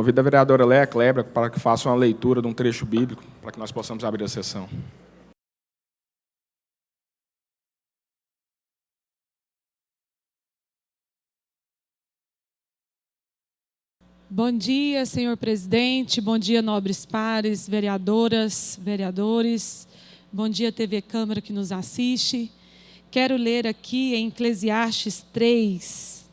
Convido a vereadora Léa Klebra para que faça uma leitura de um trecho bíblico, para que nós possamos abrir a sessão. Bom dia, senhor presidente, bom dia, nobres pares, vereadoras, vereadores, bom dia, TV Câmara que nos assiste. Quero ler aqui em Eclesiastes 3,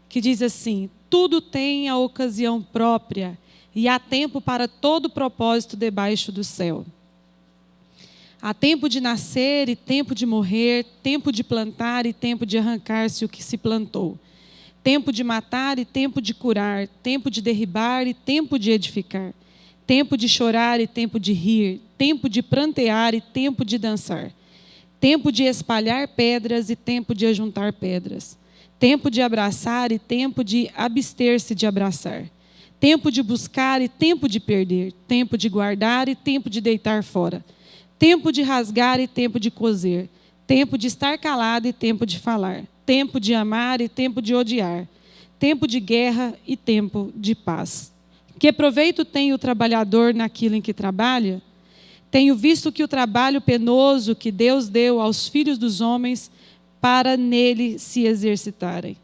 que diz assim: tudo tem a ocasião própria e há tempo para todo propósito debaixo do céu. Há tempo de nascer e tempo de morrer, tempo de plantar e tempo de arrancar-se o que se plantou. Tempo de matar e tempo de curar, tempo de derribar e tempo de edificar, tempo de chorar e tempo de rir, tempo de prantear e tempo de dançar, tempo de espalhar pedras e tempo de ajuntar pedras, tempo de abraçar e tempo de abster-se de abraçar, tempo de buscar e tempo de perder, tempo de guardar e tempo de deitar fora, tempo de rasgar e tempo de coser, tempo de estar calado e tempo de falar, tempo de amar e tempo de odiar, tempo de guerra e tempo de paz. Que proveito tem o trabalhador naquilo em que trabalha? Tenho visto que o trabalho penoso que Deus deu aos filhos dos homens para nele se exercitarem.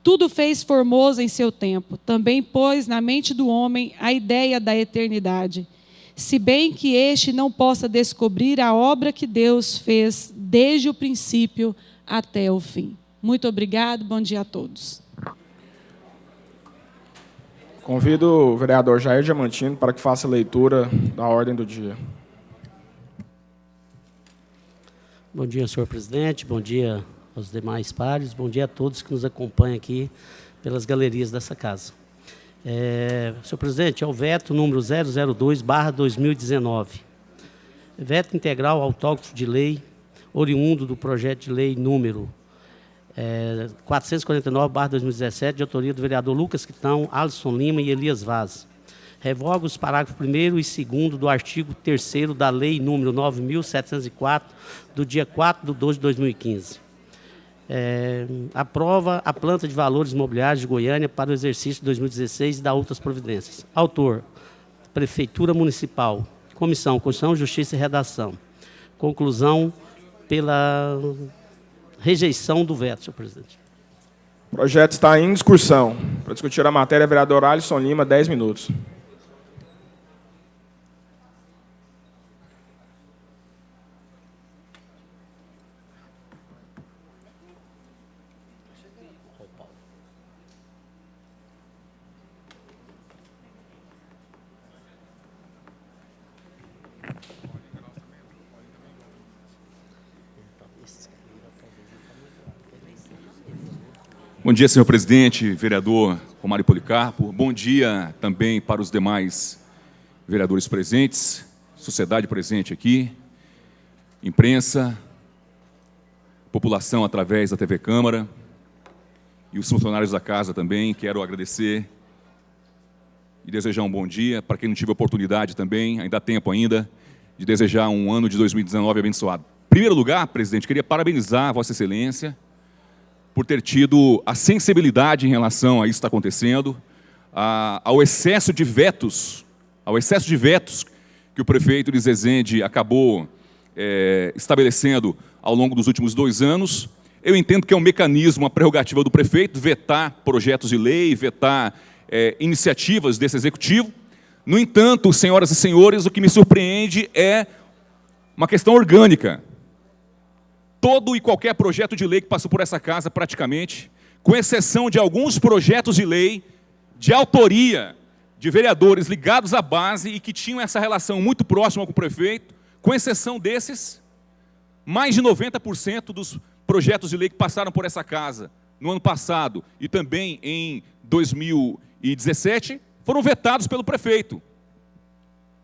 Tudo fez formoso em seu tempo, também pôs na mente do homem a ideia da eternidade, se bem que este não possa descobrir a obra que Deus fez desde o princípio até o fim. Muito obrigado, bom dia a todos. Convido o vereador Jair Diamantino para que faça a leitura da ordem do dia. Bom dia, senhor presidente, bom dia aos demais pares, bom dia a todos que nos acompanham aqui pelas galerias dessa casa. Senhor presidente, é o veto número 002/2019. Veto integral autógrafo de lei, oriundo do projeto de lei número 449/2017, de autoria do vereador Lucas Quitão, Alisson Lima e Elias Vaz. Revoga os parágrafos 1º e 2º do artigo 3º da Lei número 9.704, do dia 4/12/2015. Aprova a planta de valores imobiliários de Goiânia para o exercício de 2016 e dá outras providências. Autor: Prefeitura Municipal. Comissão: Constituição, Justiça e Redação. Conclusão pela rejeição do veto, senhor presidente. O projeto está em discussão. Para discutir a matéria, vereador Alisson Lima, 10 minutos. Bom dia, senhor presidente, vereador Romário Policarpo. Bom dia também para os demais vereadores presentes, sociedade presente aqui, imprensa, população através da TV Câmara e os funcionários da casa também. Quero agradecer e desejar um bom dia. Para quem não tive oportunidade também, ainda há tempo ainda, de desejar um ano de 2019 abençoado. Em primeiro lugar, presidente, queria parabenizar a Vossa Excelência por ter tido a sensibilidade em relação a isso que está acontecendo, ao excesso de vetos que o prefeito Elis Rezende acabou estabelecendo ao longo dos últimos 2 anos. Eu entendo que é um mecanismo, uma prerrogativa do prefeito, vetar projetos de lei, vetar iniciativas desse executivo. No entanto, senhoras e senhores, o que me surpreende é uma questão orgânica. Todo e qualquer projeto de lei que passou por essa casa, praticamente, com exceção de alguns projetos de lei de autoria de vereadores ligados à base e que tinham essa relação muito próxima com o prefeito, com exceção desses, mais de 90% dos projetos de lei que passaram por essa casa no ano passado e também em 2017 foram vetados pelo prefeito.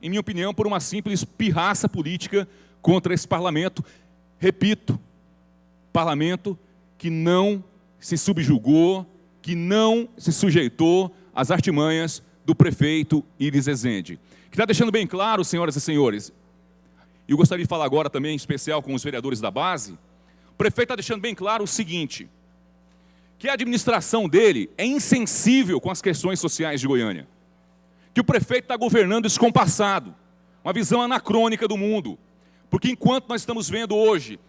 Em minha opinião, por uma simples pirraça política contra esse parlamento. Repito, parlamento que não se subjugou, que não se sujeitou às artimanhas do prefeito Elis Rezende. Que está deixando bem claro, senhoras e senhores, e eu gostaria de falar agora também, em especial com os vereadores da base, o prefeito está deixando bem claro o seguinte, que a administração dele é insensível com as questões sociais de Goiânia. que o prefeito está governando descompassado, uma visão anacrônica do mundo. Porque enquanto nós estamos vendo hoje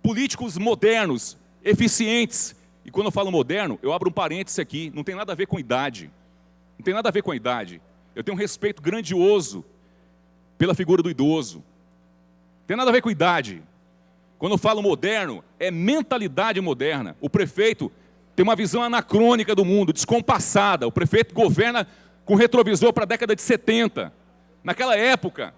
políticos modernos, eficientes, e quando eu falo moderno, eu abro um parêntese aqui, não tem nada a ver com idade. Não tem nada a ver com a idade. Eu tenho um respeito grandioso pela figura do idoso. Não tem nada a ver com idade. Quando eu falo moderno, é mentalidade moderna. O prefeito tem uma visão anacrônica do mundo, descompassada. O prefeito governa com retrovisor para a década de 70. Naquela época,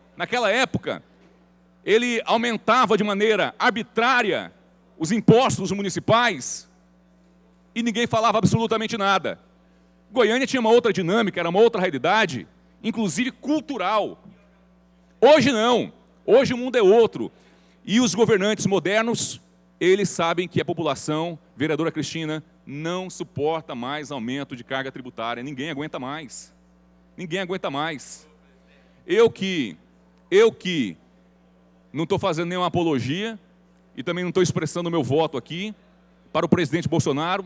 ele aumentava de maneira arbitrária os impostos municipais e ninguém falava absolutamente nada. Goiânia tinha uma outra dinâmica, era uma outra realidade, inclusive cultural. Hoje não, hoje o mundo é outro. E os governantes modernos, eles sabem que a população, vereadora Cristina, não suporta mais aumento de carga tributária. Ninguém aguenta mais. Ninguém aguenta mais. Eu que não estou fazendo nenhuma apologia e também não estou expressando o meu voto aqui para o presidente Bolsonaro.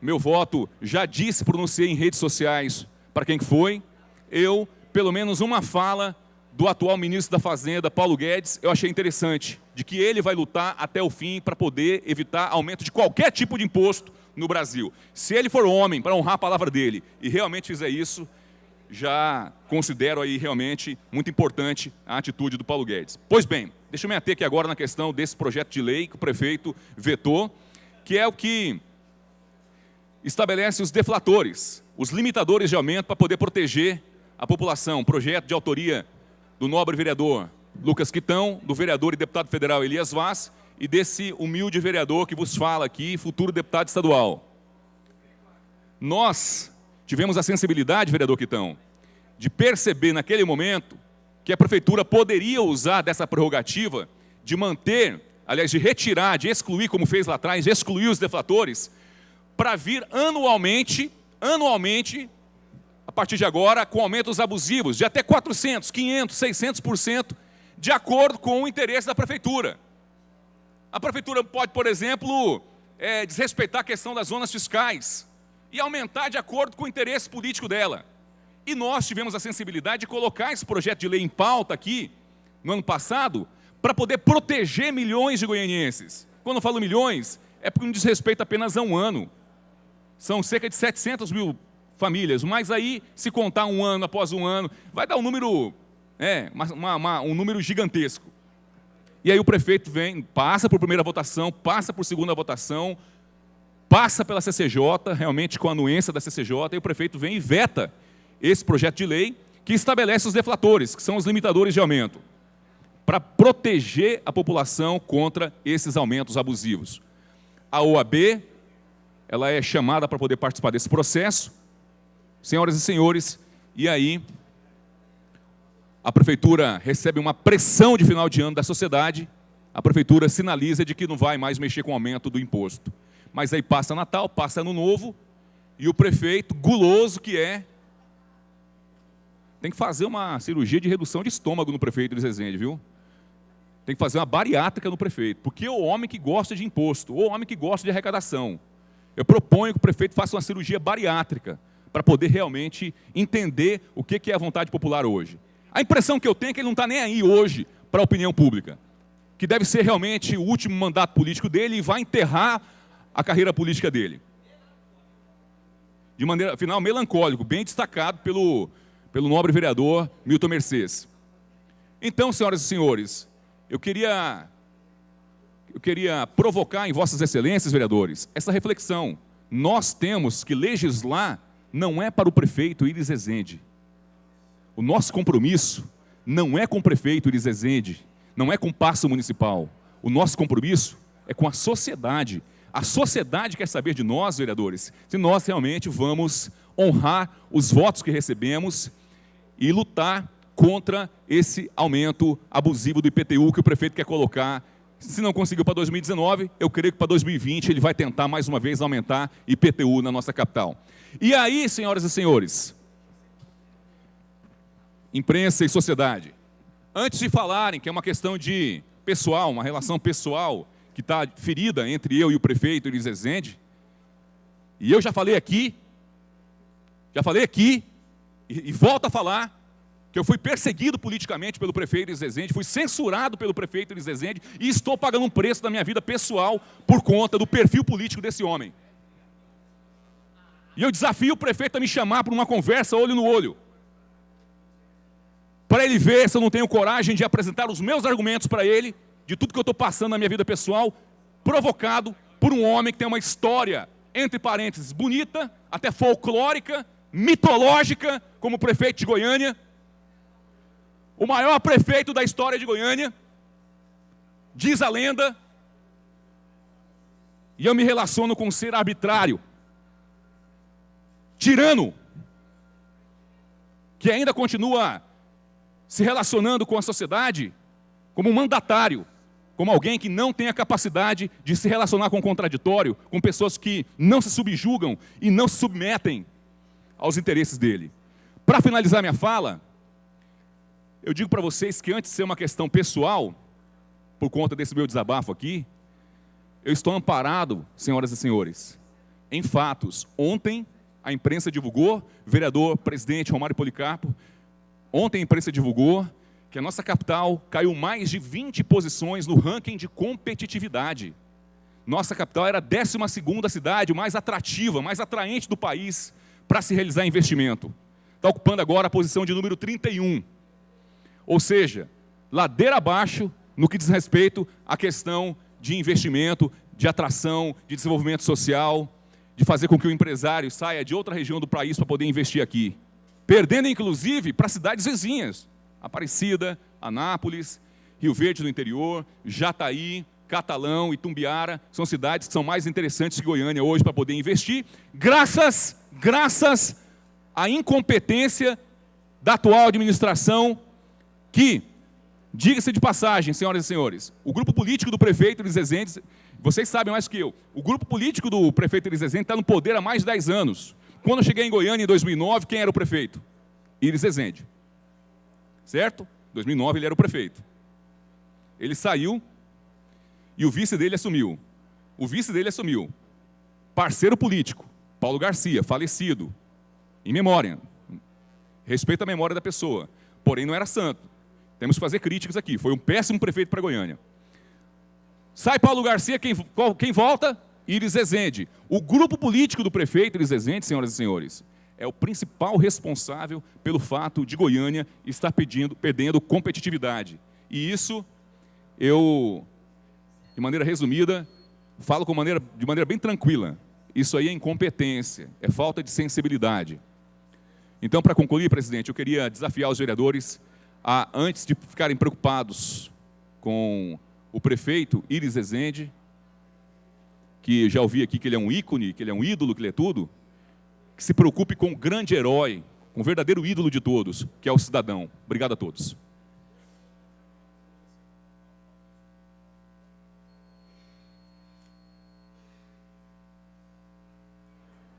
Meu voto, já disse, pronunciei em redes sociais para quem foi. Eu, pelo menos uma fala do atual ministro da Fazenda, Paulo Guedes, eu achei interessante, de que ele vai lutar até o fim para poder evitar aumento de qualquer tipo de imposto no Brasil. Se ele for homem, para honrar a palavra dele, e realmente fizer isso, já considero aí realmente muito importante a atitude do Paulo Guedes. Pois bem, deixa eu me ater aqui agora na questão desse projeto de lei que o prefeito vetou, que é o que estabelece os deflatores, os limitadores de aumento para poder proteger a população. Projeto de autoria do nobre vereador Lucas Quitão, do vereador e deputado federal Elias Vaz e desse humilde vereador que vos fala aqui, futuro deputado estadual. Nós tivemos a sensibilidade, vereador Quitão, de perceber naquele momento que a prefeitura poderia usar dessa prerrogativa de manter, aliás, de retirar, de excluir, como fez lá atrás, de excluir os deflatores, para vir anualmente, a partir de agora, com aumentos abusivos de até 400%, 500%, 600%, de acordo com o interesse da prefeitura. A prefeitura pode, por exemplo, desrespeitar a questão das zonas fiscais e aumentar de acordo com o interesse político dela. E nós tivemos a sensibilidade de colocar esse projeto de lei em pauta aqui, no ano passado, para poder proteger milhões de goianienses. Quando eu falo milhões, é porque não diz respeito apenas a um ano. São cerca de 700 mil famílias, mas aí, se contar um ano após um ano, vai dar um número, um número gigantesco. E aí o prefeito vem, passa por primeira votação, passa por segunda votação, passa pela CCJ, realmente com a anuência da CCJ, e o prefeito vem e veta esse projeto de lei que estabelece os deflatores, que são os limitadores de aumento, para proteger a população contra esses aumentos abusivos. A OAB, ela é chamada para poder participar desse processo, senhoras e senhores, e aí a prefeitura recebe uma pressão de final de ano da sociedade, a prefeitura sinaliza de que não vai mais mexer com o aumento do imposto. Mas aí passa Natal, passa Ano Novo, e o prefeito, guloso que é, tem que fazer uma cirurgia de redução de estômago no prefeito de Resende, viu? Tem que fazer uma bariátrica no prefeito, porque é o homem que gosta de imposto, ou o homem que gosta de arrecadação. Eu proponho que o prefeito faça uma cirurgia bariátrica, para poder realmente entender o que é a vontade popular hoje. A impressão que eu tenho é que ele não está nem aí hoje para a opinião pública, que deve ser realmente o último mandato político dele e vai enterrar a carreira política dele. De maneira, afinal, melancólico, bem destacado pelo nobre vereador Milton Mercedes. Então, senhoras e senhores, eu queria provocar em vossas excelências, vereadores, essa reflexão. Nós temos que legislar não é para o prefeito Iris Rezende. O nosso compromisso não é com o prefeito Iris Rezende, não é com o paço municipal. O nosso compromisso é com a sociedade. A sociedade quer saber de nós, vereadores, se nós realmente vamos honrar os votos que recebemos e lutar contra esse aumento abusivo do IPTU que o prefeito quer colocar. Se não conseguiu para 2019, eu creio que para 2020 ele vai tentar mais uma vez aumentar IPTU na nossa capital. E aí, senhoras e senhores, imprensa e sociedade, antes de falarem que é uma questão de pessoal, uma relação pessoal que está ferida entre eu e o prefeito Iris Rezende, e eu já falei aqui, e volto a falar, que eu fui perseguido politicamente pelo prefeito Iris Rezende, fui censurado pelo prefeito Iris Rezende e estou pagando um preço da minha vida pessoal por conta do perfil político desse homem. E eu desafio o prefeito a me chamar para uma conversa olho no olho, para ele ver se eu não tenho coragem de apresentar os meus argumentos para ele, de tudo que eu estou passando na minha vida pessoal, provocado por um homem que tem uma história, entre parênteses, bonita, até folclórica, mitológica, como prefeito de Goiânia, o maior prefeito da história de Goiânia, diz a lenda, e eu me relaciono com um ser arbitrário, tirano, que ainda continua se relacionando com a sociedade como um mandatário, como alguém que não tem a capacidade de se relacionar com o contraditório, com pessoas que não se subjugam e não se submetem aos interesses dele. Para finalizar minha fala, eu digo para vocês que antes de ser uma questão pessoal, por conta desse meu desabafo aqui, eu estou amparado, senhoras e senhores, em fatos. Ontem a imprensa divulgou, o vereador presidente Romário Policarpo, ontem a imprensa divulgou que a nossa capital caiu mais de 20 posições no ranking de competitividade. Nossa capital era a 12ª cidade mais atrativa, mais atraente do país para se realizar investimento. Está ocupando agora a posição de número 31. Ou seja, ladeira abaixo no que diz respeito à questão de investimento, de atração, de desenvolvimento social, de fazer com que o empresário saia de outra região do país para poder investir aqui. Perdendo, inclusive, para cidades vizinhas. Aparecida, Anápolis, Rio Verde do interior, Jataí, Catalão e Tumbiara, são cidades que são mais interessantes que Goiânia hoje para poder investir, graças à incompetência da atual administração que, diga-se de passagem, senhoras e senhores, o grupo político do prefeito Iris Rezende, vocês sabem mais que eu, o grupo político do prefeito Iris Rezende está no poder há mais de 10 anos. Quando eu cheguei em Goiânia em 2009, quem era o prefeito? Iris Rezende. Certo? Em 2009 ele era o prefeito. Ele saiu e o vice dele assumiu. O vice dele assumiu. Parceiro político, Paulo Garcia, falecido, em memória. Respeito a memória da pessoa. Porém não era santo. Temos que fazer críticas aqui. Foi um péssimo prefeito para Goiânia. Sai Paulo Garcia, quem volta? Iris Rezende. O grupo político do prefeito Iris Rezende, senhoras e senhores, é o principal responsável pelo fato de Goiânia estar perdendo competitividade. E isso, eu, de maneira resumida, falo de maneira bem tranquila. Isso aí é incompetência, é falta de sensibilidade. Então, para concluir, presidente, eu queria desafiar os vereadores a, antes de ficarem preocupados com o prefeito Iris Rezende, que já ouvi aqui que ele é um ícone, que ele é um ídolo, que ele é tudo, que se preocupe com o grande herói, com o verdadeiro ídolo de todos, que é o cidadão. Obrigado a todos.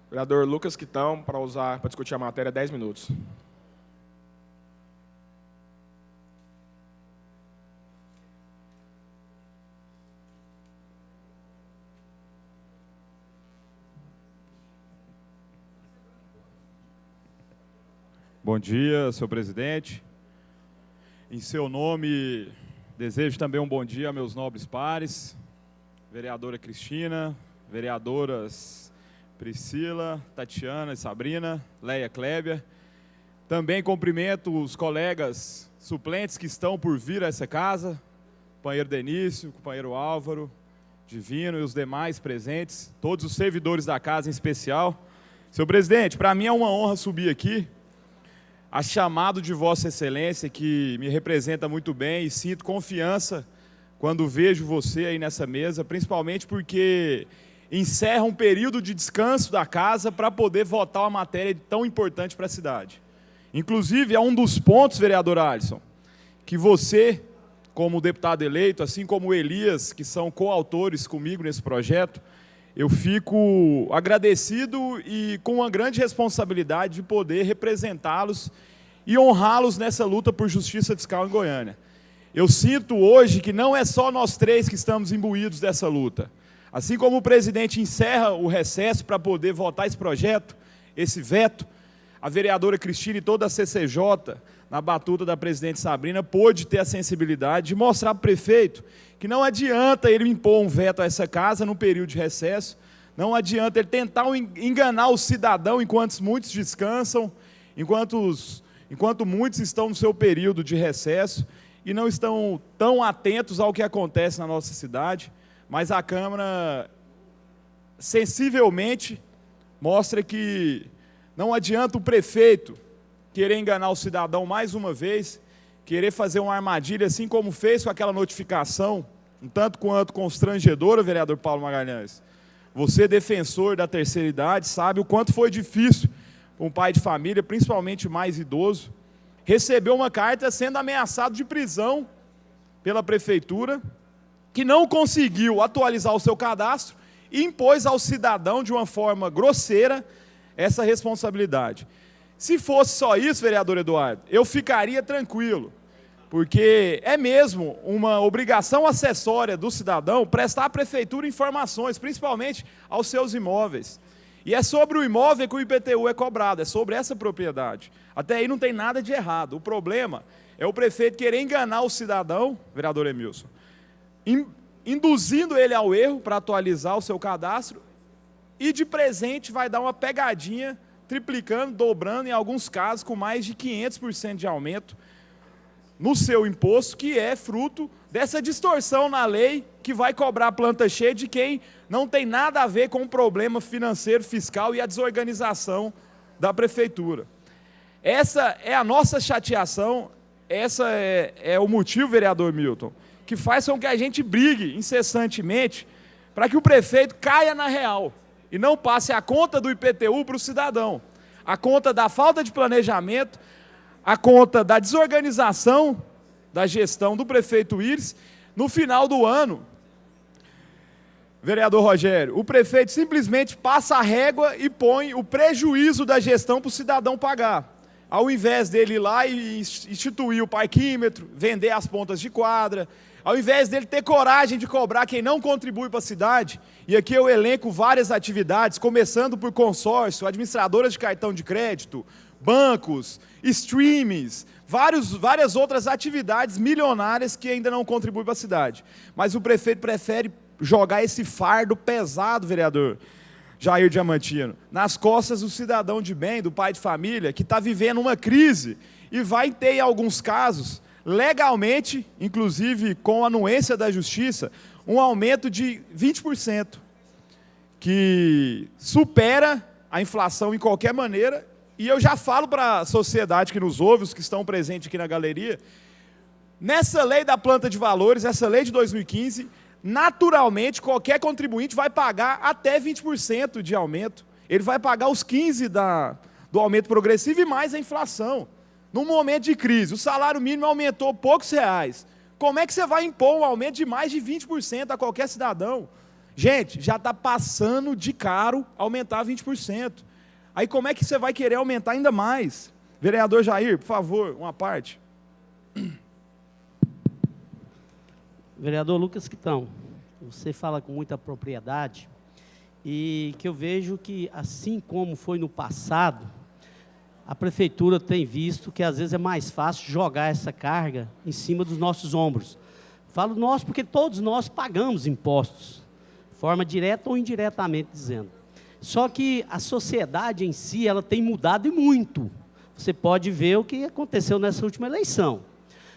Vereador Lucas Quitão, para discutir a matéria, 10 minutos. Bom dia, senhor presidente. Em seu nome, desejo também um bom dia a meus nobres pares, vereadora Cristina, vereadoras Priscila, Tatiana e Sabrina, Leia Clébia. Também cumprimento os colegas suplentes que estão por vir a essa casa, companheiro Denício, companheiro Álvaro, Divino e os demais presentes, todos os servidores da casa em especial. Senhor presidente, para mim é uma honra subir aqui, a chamado de Vossa Excelência, que me representa muito bem e sinto confiança quando vejo você aí nessa mesa, principalmente porque encerra um período de descanso da casa para poder votar uma matéria tão importante para a cidade. Inclusive, é um dos pontos, vereador Alisson, que você, como deputado eleito, assim como o Elias, que são coautores comigo nesse projeto, eu fico agradecido e com uma grande responsabilidade de poder representá-los e honrá-los nessa luta por justiça fiscal em Goiânia. Eu sinto hoje que não é só nós três que estamos imbuídos dessa luta. Assim como o presidente encerra o recesso para poder votar esse projeto, esse veto, a vereadora Cristina e toda a CCJ, na batuta da presidente Sabrina, pôde ter a sensibilidade de mostrar para o prefeito que não adianta ele impor um veto a essa casa no período de recesso, não adianta ele tentar enganar o cidadão enquanto muitos descansam, enquanto muitos estão no seu período de recesso e não estão tão atentos ao que acontece na nossa cidade, mas a Câmara sensivelmente mostra que não adianta o prefeito querer enganar o cidadão mais uma vez, querer fazer uma armadilha, assim como fez com aquela notificação, um tanto quanto constrangedora, vereador Paulo Magalhães. Você, defensor da terceira idade, sabe o quanto foi difícil para um pai de família, principalmente mais idoso, receber uma carta sendo ameaçado de prisão pela prefeitura, que não conseguiu atualizar o seu cadastro e impôs ao cidadão, de uma forma grosseira, essa responsabilidade. Se fosse só isso, vereador Eduardo, eu ficaria tranquilo, porque é mesmo uma obrigação acessória do cidadão prestar à prefeitura informações, principalmente aos seus imóveis. E é sobre o imóvel que o IPTU é cobrado, é sobre essa propriedade. Até aí não tem nada de errado. O problema é o prefeito querer enganar o cidadão, vereador Emilson, induzindo ele ao erro para atualizar o seu cadastro, e de presente vai dar uma pegadinha, triplicando, dobrando, em alguns casos, com mais de 500% de aumento no seu imposto, que é fruto dessa distorção na lei que vai cobrar planta cheia de quem não tem nada a ver com o problema financeiro, fiscal e a desorganização da prefeitura. Essa é a nossa chateação, essa é o motivo, vereador Milton, que faz com que a gente brigue incessantemente para que o prefeito caia na real e não passe a conta do IPTU para o cidadão, a conta da falta de planejamento, a conta da desorganização da gestão do prefeito Iris. No final do ano, vereador Rogério, o prefeito simplesmente passa a régua e põe o prejuízo da gestão para o cidadão pagar. Ao invés dele ir lá e instituir o parquímetro, vender as pontas de quadra, ao invés dele ter coragem de cobrar quem não contribui para a cidade, e aqui eu elenco várias atividades, começando por consórcio, administradoras de cartão de crédito, bancos, streamings, várias outras atividades milionárias que ainda não contribuem para a cidade. Mas o prefeito prefere jogar esse fardo pesado, vereador Jair Diamantino, nas costas do cidadão de bem, do pai de família, que está vivendo uma crise e vai ter, em alguns casos, legalmente, inclusive com a anuência da Justiça, um aumento de 20%, que supera a inflação em qualquer maneira. E eu já falo para a sociedade que nos ouve, os que estão presentes aqui na galeria, nessa lei da planta de valores, essa lei de 2015, naturalmente qualquer contribuinte vai pagar até 20% de aumento. Ele vai pagar os 15% do aumento progressivo e mais a inflação. Num momento de crise, o salário mínimo aumentou poucos reais. Como é que você vai impor um aumento de mais de 20% a qualquer cidadão? Gente, já está passando de caro aumentar 20%. Aí como é que você vai querer aumentar ainda mais? Vereador Jair, por favor, uma parte. Vereador Lucas Quitão, você fala com muita propriedade e que eu vejo que, assim como foi no passado, a prefeitura tem visto que às vezes é mais fácil jogar essa carga em cima dos nossos ombros. Falo nós porque todos nós pagamos impostos, de forma direta ou indiretamente dizendo. Só que a sociedade em si, ela tem mudado e muito. Você pode ver o que aconteceu nessa última eleição.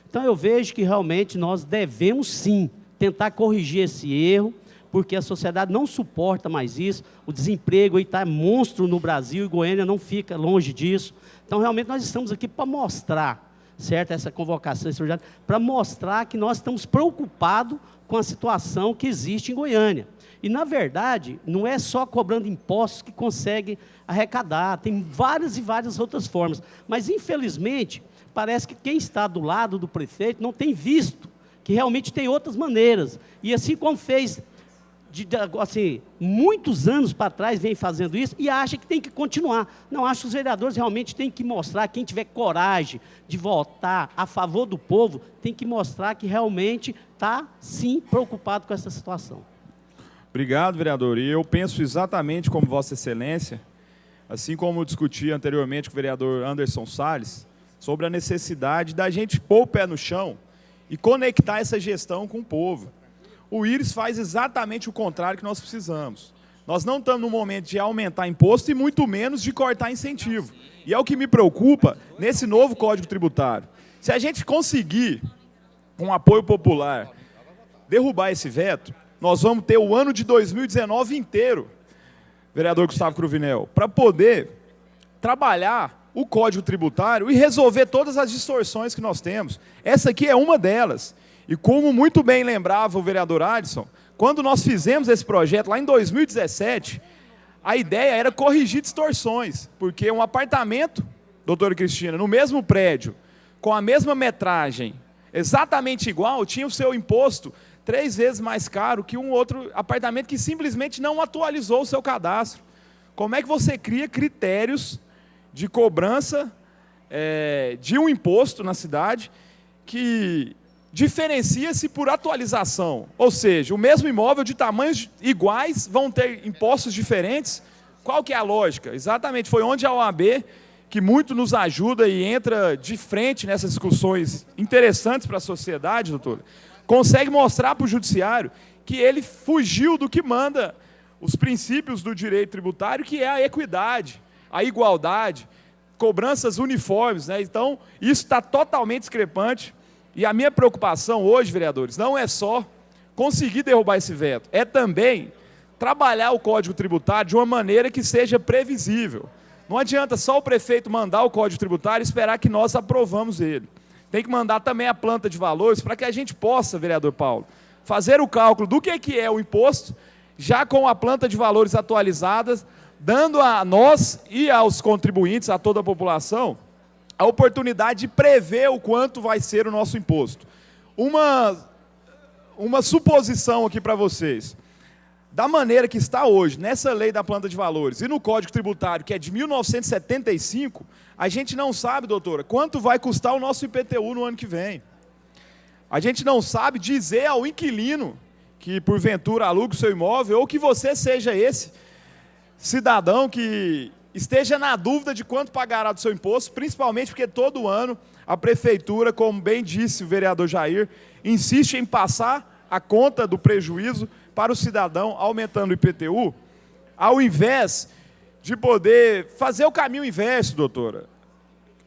Então eu vejo que realmente nós devemos sim tentar corrigir esse erro, porque a sociedade não suporta mais isso, o desemprego está monstro no Brasil e Goiânia não fica longe disso. Então realmente nós estamos aqui para mostrar, certo, essa convocação, para mostrar que nós estamos preocupados com a situação que existe em Goiânia. E, na verdade, não é só cobrando impostos que consegue arrecadar, tem várias e várias outras formas. Mas, infelizmente, parece que quem está do lado do prefeito não tem visto que realmente tem outras maneiras. E assim como fez, assim, muitos anos para trás, vem fazendo isso e acha que tem que continuar. Não, acho que os vereadores realmente têm que mostrar, quem tiver coragem de votar a favor do povo, tem que mostrar que realmente está, sim, preocupado com essa situação. Obrigado, vereador. E eu penso exatamente como Vossa Excelência. assim como eu discuti anteriormente com o vereador Anderson Salles, sobre a necessidade da gente pôr o pé no chão e conectar essa gestão com o povo. O Íris faz exatamente o contrário que nós precisamos. Nós não estamos no momento de aumentar imposto e muito menos de cortar incentivo. E é o que me preocupa nesse novo Código Tributário. Se a gente conseguir, com apoio popular, derrubar esse veto, nós vamos ter o ano de 2019 inteiro, vereador Gustavo Cruvinel, para poder trabalhar o Código Tributário e resolver todas as distorções que nós temos. Essa aqui é uma delas. E como muito bem lembrava o vereador Adson, quando nós fizemos esse projeto lá em 2017, a ideia era corrigir distorções, porque um apartamento, doutora Cristina, no mesmo prédio, com a mesma metragem, exatamente igual, tinha o seu imposto 3 vezes mais caro que um outro apartamento que simplesmente não atualizou o seu cadastro. Como é que você cria critérios de cobrança de um imposto na cidade que diferencia-se por atualização? Ou seja, o mesmo imóvel de tamanhos iguais vão ter impostos diferentes? Qual que é a lógica? Exatamente, foi onde a OAB, que muito nos ajuda e entra de frente nessas discussões interessantes para a sociedade, doutora, consegue mostrar para o judiciário que ele fugiu do que manda os princípios do direito tributário, que é a equidade, a igualdade, cobranças uniformes, né? Então, isso está totalmente discrepante. E a minha preocupação hoje, vereadores, não é só conseguir derrubar esse veto, é também trabalhar o Código Tributário de uma maneira que seja previsível. Não adianta só o prefeito mandar o Código Tributário e esperar que nós aprovamos ele. Tem que mandar também a planta de valores para que a gente possa, vereador Paulo, fazer o cálculo do que é o imposto, já com a planta de valores atualizada, dando a nós e aos contribuintes, a toda a população, a oportunidade de prever o quanto vai ser o nosso imposto. Uma suposição aqui para vocês. Da maneira que está hoje, nessa lei da planta de valores e no Código Tributário, que é de 1975, a gente não sabe, doutora, quanto vai custar o nosso IPTU no ano que vem. A gente não sabe dizer ao inquilino que, porventura, aluga o seu imóvel, ou que você seja esse cidadão que esteja na dúvida de quanto pagará do seu imposto, principalmente porque todo ano a prefeitura, como bem disse o vereador Jair, insiste em passar a conta do prejuízo para o cidadão, aumentando o IPTU, ao invés de poder fazer o caminho inverso, doutora.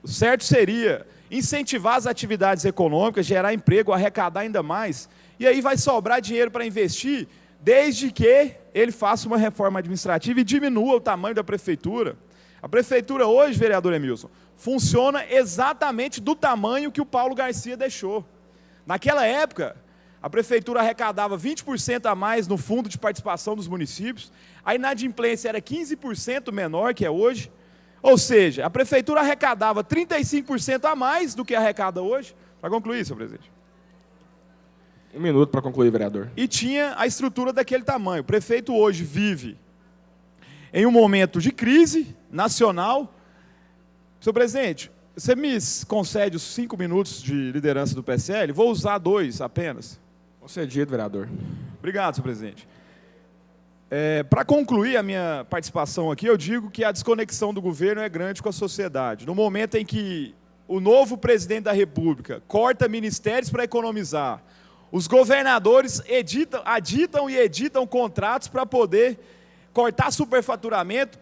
O certo seria incentivar as atividades econômicas, gerar emprego, arrecadar ainda mais, e aí vai sobrar dinheiro para investir, desde que ele faça uma reforma administrativa e diminua o tamanho da prefeitura. A prefeitura hoje, vereador Emilson, funciona exatamente do tamanho que o Paulo Garcia deixou. Naquela época, a prefeitura arrecadava 20% a mais no fundo de participação dos municípios, a inadimplência era 15% menor que é hoje, ou seja, a prefeitura arrecadava 35% a mais do que arrecada hoje. Para concluir, senhor presidente. 1 minuto para concluir, vereador. E tinha a estrutura daquele tamanho. O prefeito hoje vive em um momento de crise nacional. Senhor presidente, você me concede os 5 minutos de liderança do PSL? Vou usar 2 apenas. Concedido, vereador. Obrigado, senhor presidente. Para concluir a minha participação aqui, eu digo que a desconexão do governo é grande com a sociedade. No momento em que o novo presidente da República corta ministérios para economizar, os governadores aditam e editam contratos para poder cortar superfaturamento,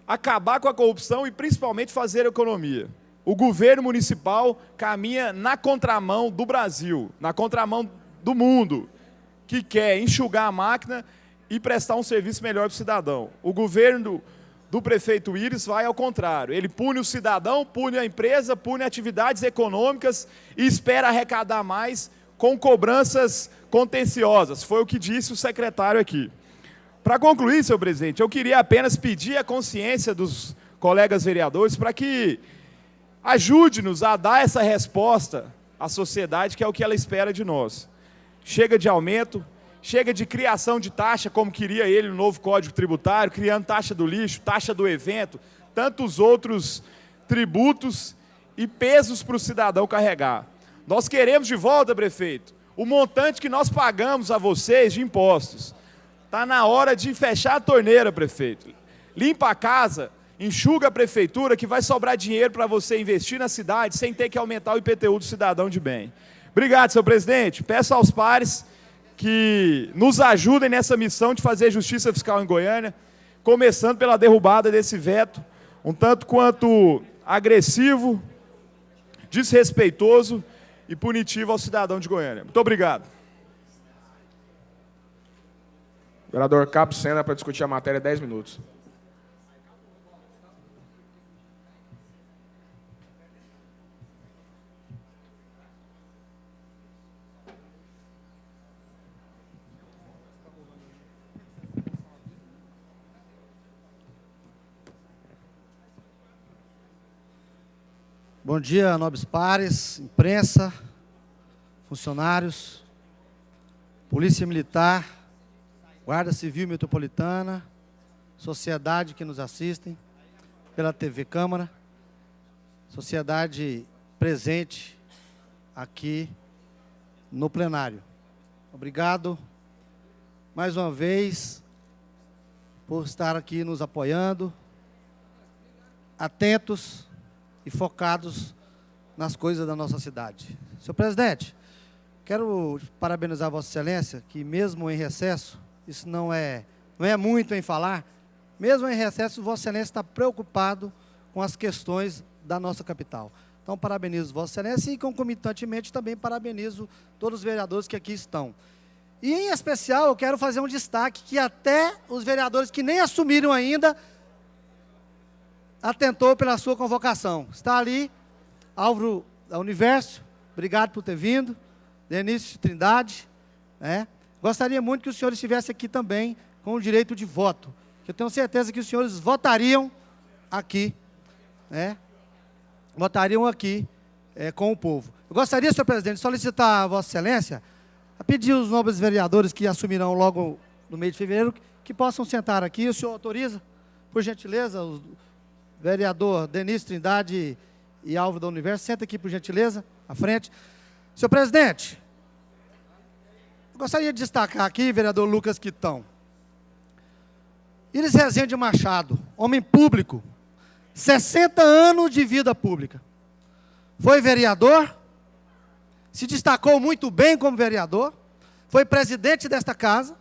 acabar com a corrupção e principalmente fazer economia. O governo municipal caminha na contramão do Brasil, na contramão do mundo, que quer enxugar a máquina e prestar um serviço melhor para o cidadão. O governo do prefeito Íris vai ao contrário. Ele pune o cidadão, pune a empresa, pune atividades econômicas e espera arrecadar mais com cobranças contenciosas. Foi o que disse o secretário aqui. Para concluir, senhor presidente, eu queria apenas pedir a consciência dos colegas vereadores para que ajude-nos a dar essa resposta à sociedade, que é o que ela espera de nós. Chega de aumento, chega de criação de taxa, como queria ele no novo Código Tributário, criando taxa do lixo, taxa do evento, tantos outros tributos e pesos para o cidadão carregar. Nós queremos de volta, prefeito, o montante que nós pagamos a vocês de impostos. Está na hora de fechar a torneira, prefeito. Limpa a casa enxuga a prefeitura, que vai sobrar dinheiro para você investir na cidade sem ter que aumentar o IPTU do cidadão de bem. Obrigado, senhor presidente. Peço aos pares que nos ajudem nessa missão de fazer justiça fiscal em Goiânia, começando pela derrubada desse veto, um tanto quanto agressivo, desrespeitoso e punitivo ao cidadão de Goiânia. Muito obrigado. Vereador Cabo Sena, para discutir a matéria, 10 minutos. Bom dia, nobres pares, imprensa, funcionários, Polícia Militar, Guarda Civil Metropolitana, sociedade que nos assistem pela TV Câmara, sociedade presente aqui no plenário. Obrigado mais uma vez por estar aqui nos apoiando, atentos e focados nas coisas da nossa cidade. Senhor presidente, quero parabenizar Vossa Excelência, que mesmo em recesso, isso não é muito em falar, mesmo em recesso, Vossa Excelência está preocupado com as questões da nossa capital. Então, parabenizo Vossa Excelência e, concomitantemente, também parabenizo todos os vereadores que aqui estão. E, em especial, eu quero fazer um destaque que até os vereadores que nem assumiram ainda atentou pela sua convocação. Está ali, Álvaro da Universo, obrigado por ter vindo, Denício Trindade, né? Gostaria muito que os senhores estivessem aqui também com o direito de voto, que eu tenho certeza que os senhores votariam aqui, né? Votariam aqui com o povo. Eu gostaria, senhor presidente, de solicitar a Vossa Excelência a pedir aos nobres vereadores que assumirão logo no mês de fevereiro que possam sentar aqui. O senhor autoriza, por gentileza, o vereador Denício Trindade e Álvaro da Universo, senta aqui, por gentileza, à frente. Senhor presidente, eu gostaria de destacar aqui, vereador Lucas Quitão, Iris Rezende Machado, homem público, 60 anos de vida pública. Foi vereador, se destacou muito bem como vereador, foi presidente desta casa,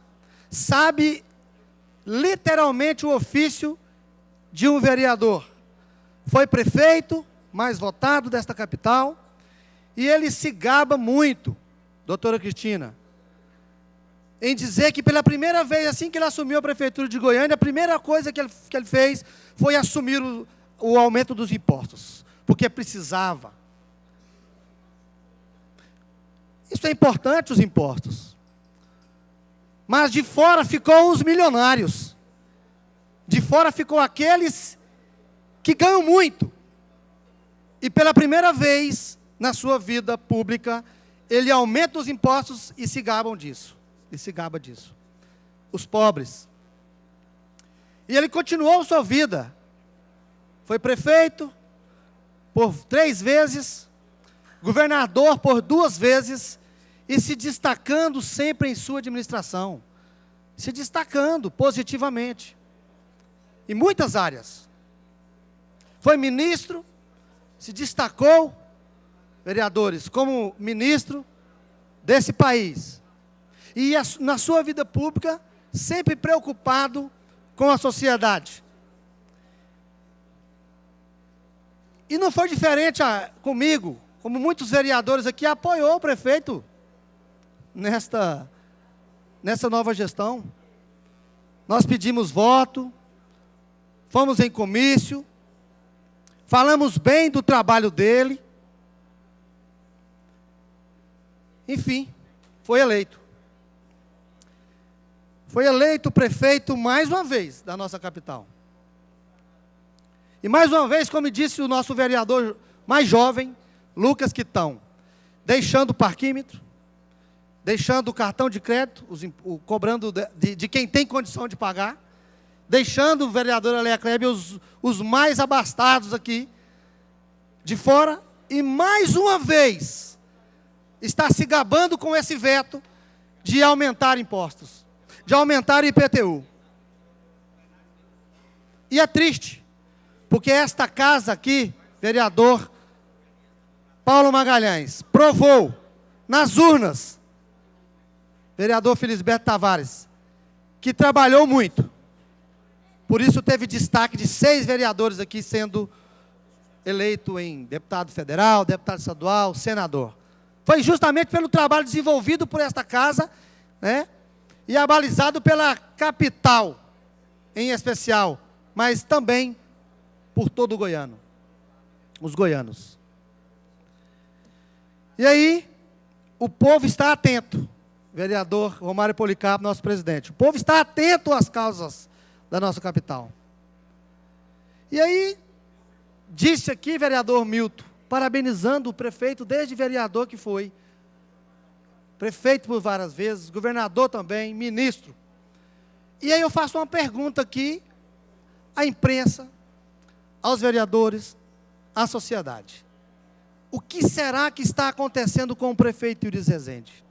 sabe literalmente o ofício de um vereador. Foi prefeito mais votado desta capital e ele se gaba muito, doutora Cristina, em dizer que pela primeira vez, assim que ele assumiu a prefeitura de Goiânia, a primeira coisa que ele fez foi assumir o aumento dos impostos, porque precisava. Isso é importante, os impostos. Mas de fora ficou os milionários. De fora ficou aqueles que ganham muito. E pela primeira vez na sua vida pública, ele aumenta os impostos e se gaba disso. Os pobres. E ele continuou sua vida. Foi prefeito por 3 vezes, governador por 2 vezes, e se destacando sempre em sua administração. Se destacando positivamente. Em muitas áreas. Foi ministro, se destacou, vereadores, como ministro desse país. E na sua vida pública, sempre preocupado com a sociedade. E não foi diferente comigo, como muitos vereadores aqui apoiou o prefeito nessa nova gestão. Nós pedimos voto, fomos em comício, falamos bem do trabalho dele. Enfim, foi eleito. Foi eleito prefeito mais uma vez da nossa capital. E mais uma vez, como disse o nosso vereador mais jovem, Lucas Quitão, deixando o parquímetro, deixando o cartão de crédito, cobrando de quem tem condição de pagar, deixando o vereador Aleia Kleber os mais abastados aqui, de fora, e mais uma vez está se gabando com esse veto de aumentar impostos, de aumentar o IPTU. E é triste, Porque esta casa aqui, vereador Paulo Magalhães, provou nas urnas, vereador Felisberto Tavares, que trabalhou muito. Por isso teve destaque de 6 vereadores aqui sendo eleito em deputado federal, deputado estadual, senador. Foi justamente pelo trabalho desenvolvido por esta casa, né? E abalizado pela capital, em especial, mas também por todo o goiano, os goianos. E aí, o povo está atento, vereador Romário Policarpo, nosso presidente, o povo está atento às causas da nossa capital. E aí, disse aqui, vereador Milton, parabenizando o prefeito, desde vereador que foi, prefeito por várias vezes, governador também, ministro. E aí eu faço uma pergunta aqui à imprensa, aos vereadores, à sociedade. O que será que está acontecendo com o prefeito Iris Rezende?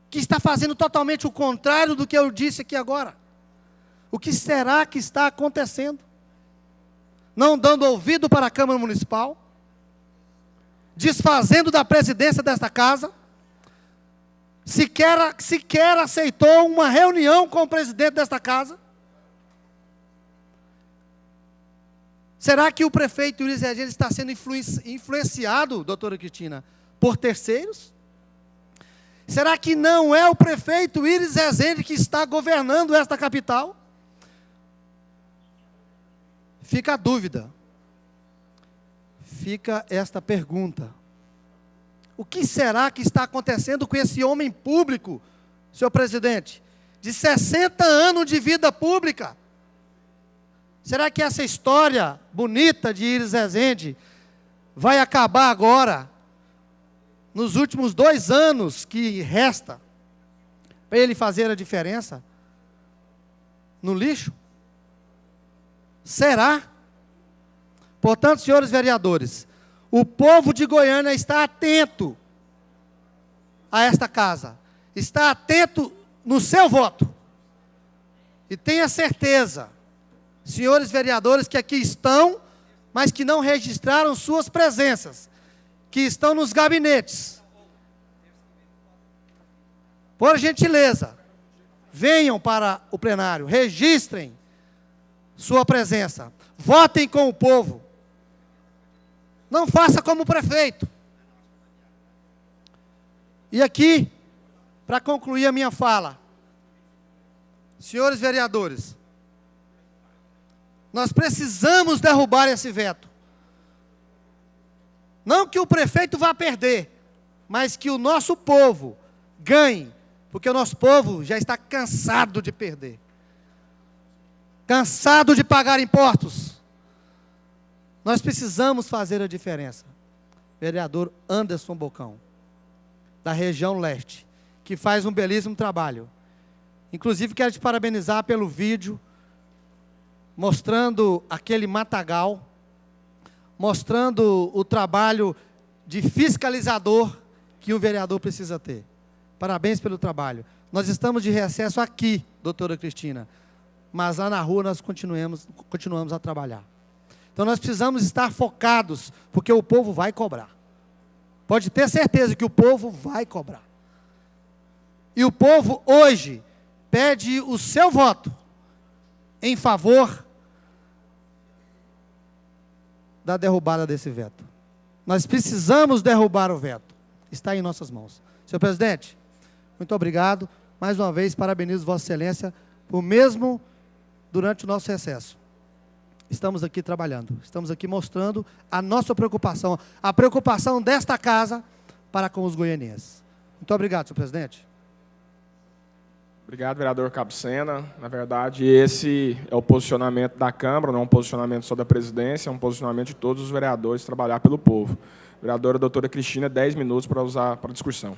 Que está fazendo totalmente o contrário do que eu disse aqui agora. O que será que está acontecendo? Não dando ouvido para a Câmara Municipal, desfazendo da presidência desta casa, sequer aceitou uma reunião com o presidente desta casa. Será que o prefeito Iris Rezende está sendo influenciado, doutora Cristina, por terceiros? Será que não é o prefeito Iris Rezende que está governando esta capital? Fica a dúvida. Fica esta pergunta. O que será que está acontecendo com esse homem público, senhor presidente, de 60 anos de vida pública? Será que essa história bonita de Iris Rezende vai acabar agora, nos últimos 2 anos que resta, para ele fazer a diferença no lixo? Será? Portanto, senhores vereadores, o povo de Goiânia está atento a esta casa, está atento no seu voto. E tenha certeza, senhores vereadores que aqui estão, mas que não registraram suas presenças, que estão nos gabinetes. Por gentileza, venham para o plenário, registrem sua presença, votem com o povo. Não faça como o prefeito. E aqui, para concluir a minha fala, senhores vereadores, nós precisamos derrubar esse veto. Não que o prefeito vá perder, mas que o nosso povo ganhe, porque o nosso povo já está cansado de perder. Cansado de pagar impostos. Nós precisamos fazer a diferença. Vereador Anderson Bocão, da região leste, que faz um belíssimo trabalho. Inclusive, quero te parabenizar pelo vídeo, mostrando aquele matagal, mostrando o trabalho de fiscalizador que o vereador precisa ter. Parabéns pelo trabalho. Nós estamos de recesso aqui, doutora Cristina, mas lá na rua nós continuamos a trabalhar. Então nós precisamos estar focados, porque o povo vai cobrar. Pode ter certeza que o povo vai cobrar. E o povo hoje pede o seu voto em favor da derrubada desse veto. Nós precisamos derrubar o veto. Está em nossas mãos. Senhor presidente, muito obrigado. Mais uma vez, parabenizo Vossa Excelência por mesmo durante o nosso recesso. Estamos aqui trabalhando, estamos aqui mostrando a nossa preocupação, a preocupação desta casa para com os goianienses. Muito obrigado, senhor presidente. Obrigado, vereador Capucena. Na verdade, esse é o posicionamento da Câmara, não é um posicionamento só da presidência, é um posicionamento de todos os vereadores trabalhar pelo povo. Vereadora doutora Cristina, 10 minutos para usar para a discussão.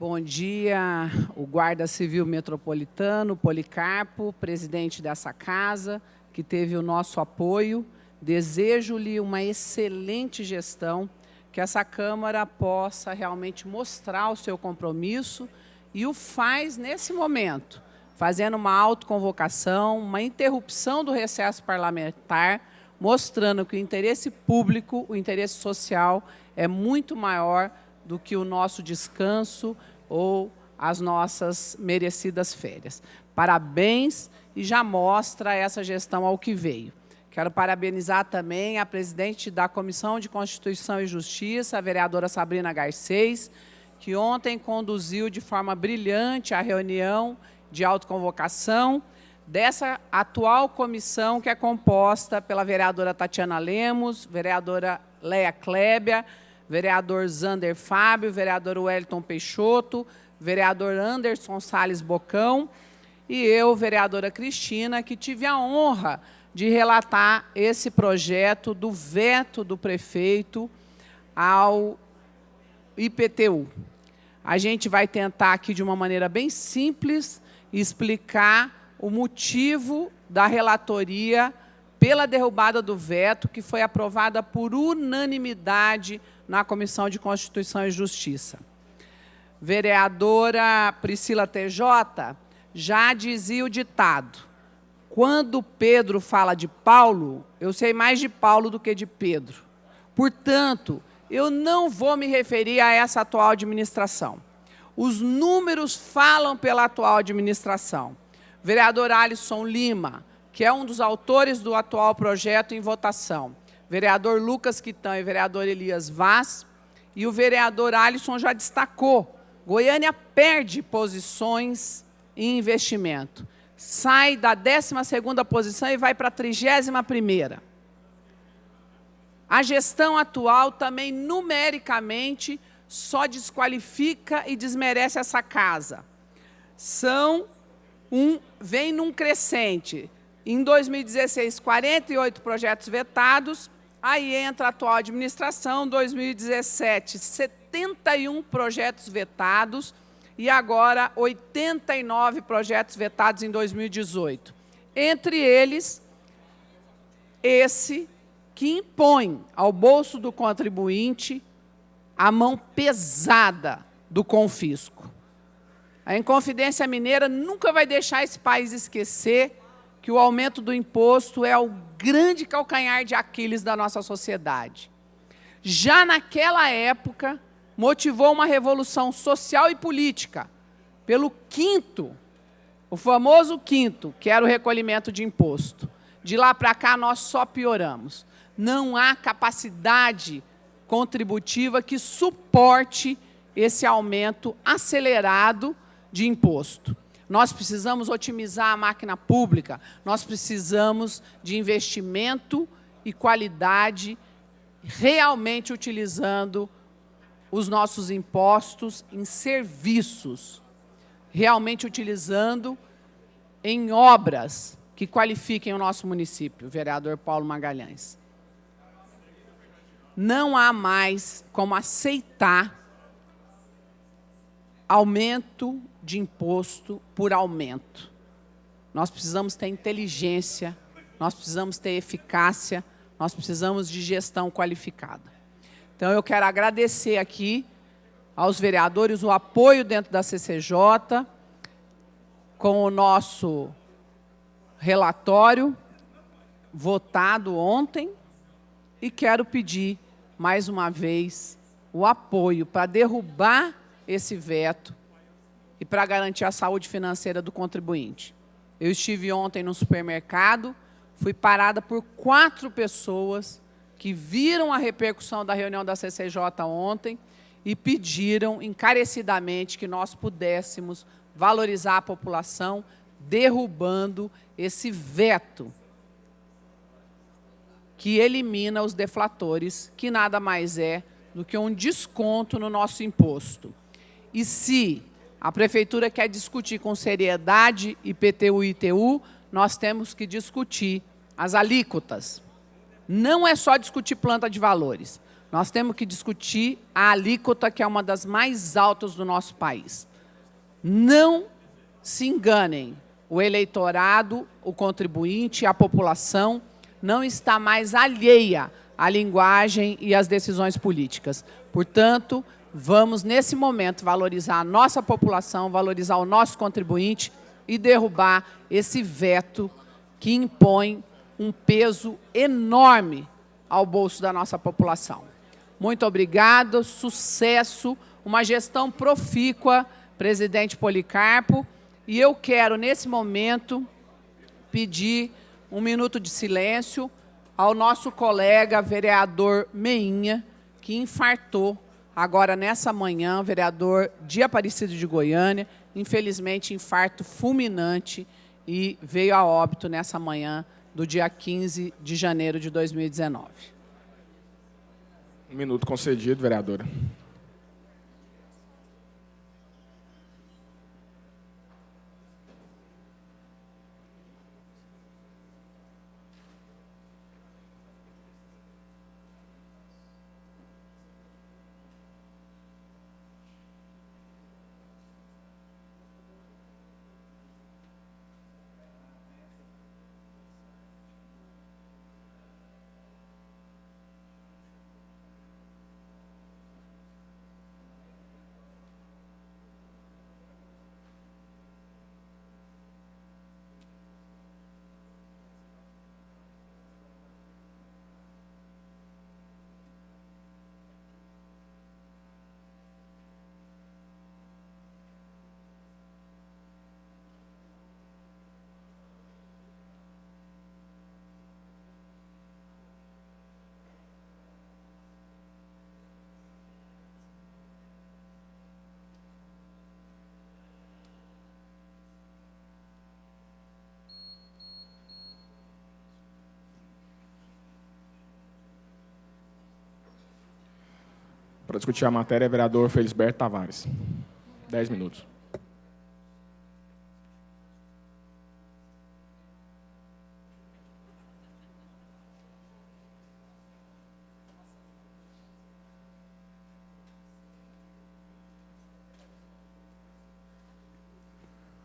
Bom dia, o Guarda Civil Metropolitano, Policarpo, presidente dessa casa, que teve o nosso apoio. Desejo-lhe uma excelente gestão, que essa Câmara possa realmente mostrar o seu compromisso e o faz nesse momento, fazendo uma autoconvocação, uma interrupção do recesso parlamentar, mostrando que o interesse público, o interesse social é muito maior do que o nosso descanso ou as nossas merecidas férias. Parabéns e já mostra essa gestão ao que veio. Quero parabenizar também a presidente da Comissão de Constituição e Justiça, a vereadora Sabrina Garcês, que ontem conduziu de forma brilhante a reunião de autoconvocação dessa atual comissão, que é composta pela vereadora Tatiana Lemos, vereadora Leia Klebia, vereador Zander Fábio, vereador Wellington Peixoto, vereador Anderson Salles Bocão e eu, vereadora Cristina, que tive a honra de relatar esse projeto do veto do prefeito ao IPTU. A gente vai tentar aqui, de uma maneira bem simples, explicar o motivo da relatoria pela derrubada do veto, que foi aprovada por unanimidade na Comissão de Constituição e Justiça. Vereadora Priscila TJ já dizia o ditado: quando Pedro fala de Paulo, eu sei mais de Paulo do que de Pedro. Portanto, eu não vou me referir a essa atual administração. Os números falam pela atual administração. Vereador Alisson Lima, que é um dos autores do atual projeto em votação, vereador Lucas Quitão e vereador Elias Vaz, e o vereador Alisson já destacou, Goiânia perde posições em investimento. Sai da 12ª posição e vai para a 31ª. A gestão atual também, numericamente, só desqualifica e desmerece essa casa. Vem num crescente. Em 2016, 48 projetos vetados, aí entra a atual administração, 2017, 71 projetos vetados, e agora 89 projetos vetados em 2018. Entre eles, esse que impõe ao bolso do contribuinte a mão pesada do confisco. A Inconfidência Mineira nunca vai deixar esse país esquecer que o aumento do imposto é o grande calcanhar de Aquiles da nossa sociedade. Já naquela época, motivou uma revolução social e política pelo quinto, o famoso quinto, que era o recolhimento de imposto. De lá para cá, nós só pioramos. Não há capacidade contributiva que suporte esse aumento acelerado de imposto. Nós precisamos otimizar a máquina pública, nós precisamos de investimento e qualidade, realmente utilizando os nossos impostos em serviços, realmente utilizando em obras que qualifiquem o nosso município, vereador Paulo Magalhães. Não há mais como aceitar aumento de imposto por aumento. Nós precisamos ter inteligência, nós precisamos ter eficácia, nós precisamos de gestão qualificada. Então, eu quero agradecer aqui aos vereadores o apoio dentro da CCJ, com o nosso relatório votado ontem, e quero pedir, mais uma vez, o apoio para derrubar esse veto e para garantir a saúde financeira do contribuinte. Eu estive ontem no supermercado, fui parada por 4 pessoas que viram a repercussão da reunião da CCJ ontem e pediram encarecidamente que nós pudéssemos valorizar a população, derrubando esse veto que elimina os deflatores, que nada mais é do que um desconto no nosso imposto. E se a Prefeitura quer discutir com seriedade IPTU e ITU, nós temos que discutir as alíquotas. Não é só discutir planta de valores. Nós temos que discutir a alíquota, que é uma das mais altas do nosso país. Não se enganem, o eleitorado, o contribuinte, a população não está mais alheia à linguagem e às decisões políticas. Portanto, vamos, nesse momento, valorizar a nossa população, valorizar o nosso contribuinte e derrubar esse veto que impõe um peso enorme ao bolso da nossa população. Muito obrigado, sucesso, uma gestão profícua, presidente Policarpo. E eu quero, nesse momento, pedir um minuto de silêncio ao nosso colega vereador Meinha, que infartou agora nessa manhã, vereador de Aparecida de Goiânia, infelizmente infarto fulminante, e veio a óbito nessa manhã do dia 15 de janeiro de 2019. Um minuto concedido, vereadora. Para discutir a matéria, vereador Felisberto Tavares. 10 minutos.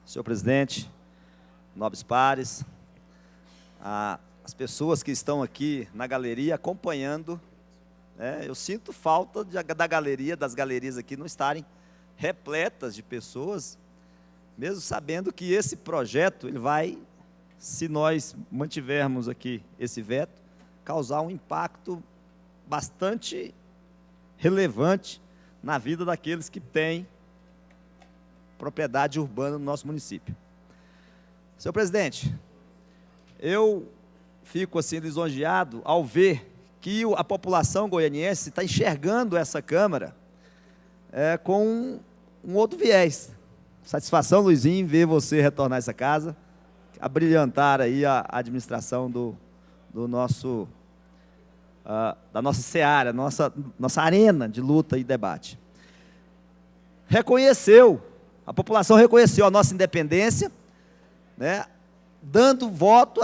Senhor presidente, nobres pares, as pessoas que estão aqui na galeria acompanhando, eu sinto falta das galerias aqui não estarem repletas de pessoas, mesmo sabendo que esse projeto, ele vai, se nós mantivermos aqui esse veto, causar um impacto bastante relevante na vida daqueles que têm propriedade urbana no nosso município. Senhor presidente, eu fico assim lisonjeado ao ver que a população goianiense está enxergando essa Câmara com um outro viés. Satisfação, Luizinho, em ver você retornar a essa casa, a brilhantar aí a administração do nosso, da nossa seara, nossa arena de luta e debate. A população reconheceu a nossa independência, dando voto,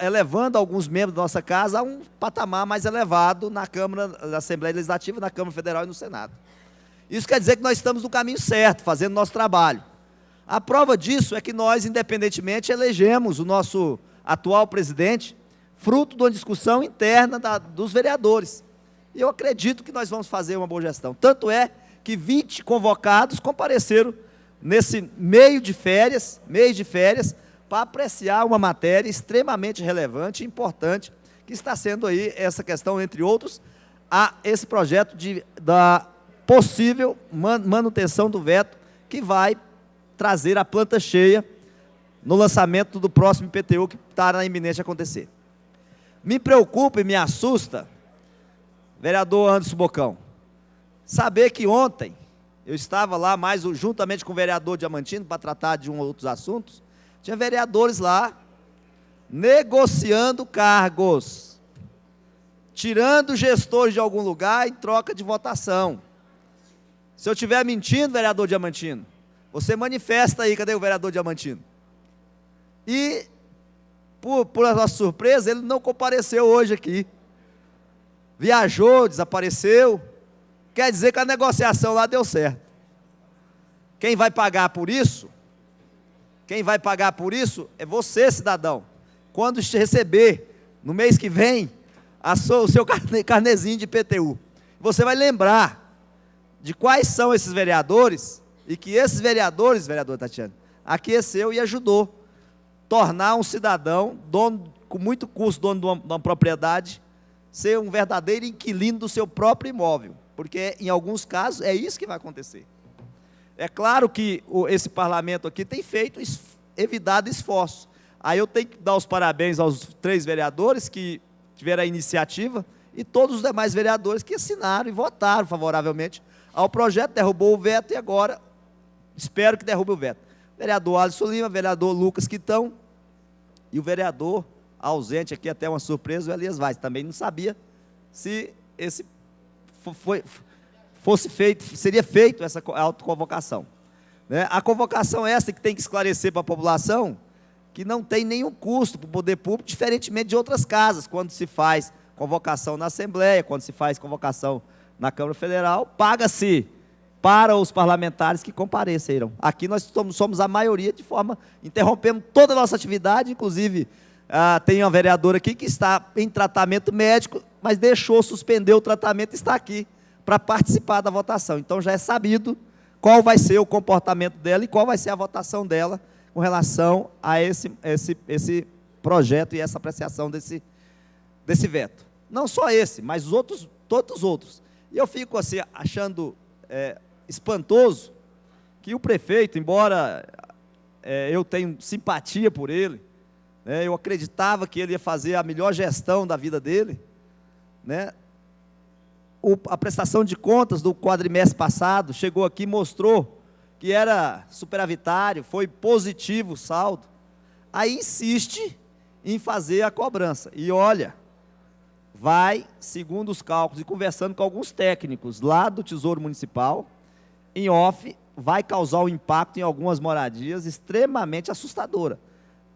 elevando alguns membros da nossa casa a um patamar mais elevado na Câmara, na Assembleia Legislativa, na Câmara Federal e no Senado. Isso quer dizer que nós estamos no caminho certo, fazendo nosso trabalho. A prova disso é que nós, independentemente, elegemos o nosso atual presidente, fruto de uma discussão interna dos vereadores. E eu acredito que nós vamos fazer uma boa gestão. Tanto é que 20 convocados compareceram nesse mês de férias, para apreciar uma matéria extremamente relevante e importante, que está sendo aí essa questão, entre outros, esse projeto da possível manutenção do veto, que vai trazer a planta cheia no lançamento do próximo IPTU, que está na iminente acontecer. Me preocupa e me assusta, vereador Anderson Bocão, saber que ontem eu estava lá, juntamente com o vereador Diamantino, para tratar de outros assuntos. Tinha vereadores lá, negociando cargos, tirando gestores de algum lugar em troca de votação. Se eu estiver mentindo, vereador Diamantino, você manifesta aí, cadê o vereador Diamantino? E, por nossa surpresa, ele não compareceu hoje aqui. viajou, desapareceu. Quer dizer que a negociação lá deu certo. Quem vai pagar por isso? Quem vai pagar por isso é você, cidadão. Quando receber, no mês que vem, o seu carnezinho de IPTU. Você vai lembrar de quais são esses vereadores, e que esses vereadores, vereadora Tatiana, aqueceu e ajudou a tornar um cidadão, dono, com muito custo, dono de uma propriedade, ser um verdadeiro inquilino do seu próprio imóvel. Porque, em alguns casos, é isso que vai acontecer. É claro que esse parlamento aqui tem feito, evitado esforços. Aí eu tenho que dar os parabéns aos 3 vereadores que tiveram a iniciativa e todos os demais vereadores que assinaram e votaram favoravelmente ao projeto, derrubou o veto e agora espero que derrube o veto. Vereador Alisson Lima, vereador Lucas Quitão e o vereador ausente aqui, até uma surpresa, o Elias Vaz. Também não sabia se seria feito essa autoconvocação. Né? A convocação essa que tem que esclarecer para a população que não tem nenhum custo para o poder público, diferentemente de outras casas, quando se faz convocação na Assembleia, quando se faz convocação na Câmara Federal, paga-se para os parlamentares que compareceram. Aqui nós somos a maioria, interrompemos toda a nossa atividade, inclusive tem uma vereadora aqui que está em tratamento médico, mas suspender o tratamento e está aqui para participar da votação. Então já é sabido qual vai ser o comportamento dela e qual vai ser a votação dela com relação a esse projeto e essa apreciação desse veto. Não só esse, mas todos os outros. E eu fico assim, achando espantoso que o prefeito, embora eu tenha simpatia por ele, né, eu acreditava que ele ia fazer a melhor gestão da vida dele, né, a prestação de contas do quadrimestre passado chegou aqui e mostrou que era superavitário, foi positivo o saldo. Aí insiste em fazer a cobrança. E olha, vai, segundo os cálculos, e conversando com alguns técnicos lá do Tesouro Municipal, em off, vai causar um impacto em algumas moradias extremamente assustadora.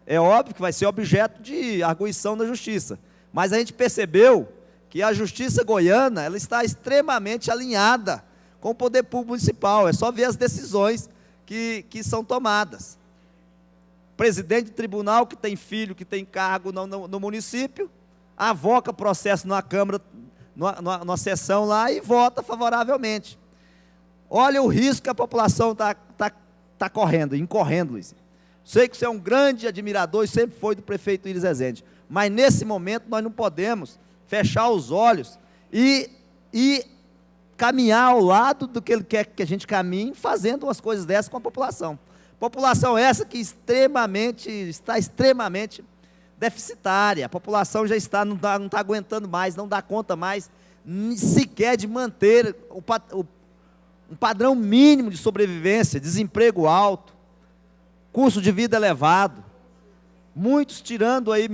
É óbvio que vai ser objeto de arguição da Justiça, mas a gente percebeu que a Justiça goiana ela está extremamente alinhada com o poder público municipal. É só ver as decisões que são tomadas. Presidente de tribunal que tem filho, que tem cargo no município, avoca processo na Câmara, numa sessão lá e vota favoravelmente. Olha o risco que a população está incorrendo, Luiz. Sei que você é um grande admirador e sempre foi do prefeito Iris Rezende, mas nesse momento nós não podemos fechar os olhos e caminhar ao lado do que ele quer que a gente caminhe, fazendo umas coisas dessas com a população. População essa que está extremamente deficitária. A população já não está aguentando mais, não dá conta mais, sequer de manter um padrão mínimo de sobrevivência, desemprego alto, custo de vida elevado, muitos tirando aí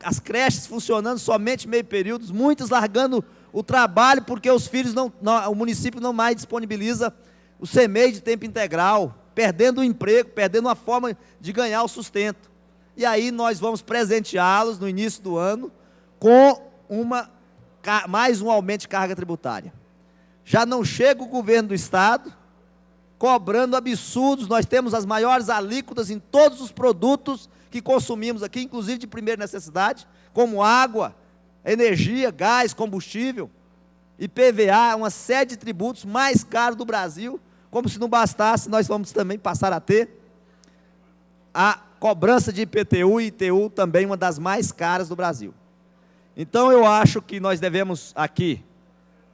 as creches funcionando somente meio período, muitos largando o trabalho porque os filhos o município não mais disponibiliza o CMEI de tempo integral, perdendo o emprego, perdendo uma forma de ganhar o sustento. E aí nós vamos presenteá-los no início do ano com mais um aumento de carga tributária. Já não chega o governo do estado cobrando absurdos, nós temos as maiores alíquotas em todos os produtos que consumimos aqui, inclusive de primeira necessidade, como água, energia, gás, combustível, IPVA, uma série de tributos mais caros do Brasil. Como se não bastasse, nós vamos também passar a ter a cobrança de IPTU e ITU, também uma das mais caras do Brasil. Então eu acho que nós devemos aqui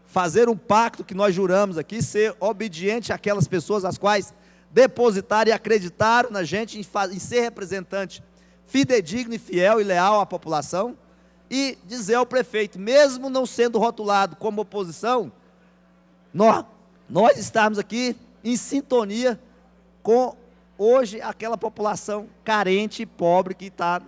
fazer um pacto que nós juramos aqui, ser obediente àquelas pessoas as quais depositaram e acreditaram na gente em ser representante fidedigno e fiel e leal à população, e dizer ao prefeito, mesmo não sendo rotulado como oposição, nós estamos aqui em sintonia com hoje aquela população carente e pobre que está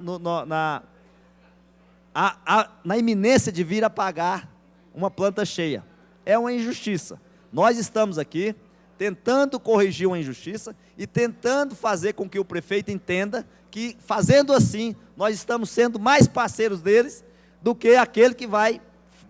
na iminência de vir a pagar uma planta cheia. É uma injustiça. Nós estamos aqui tentando corrigir uma injustiça e tentando fazer com que o prefeito entenda que, fazendo assim, nós estamos sendo mais parceiros deles do que aquele que vai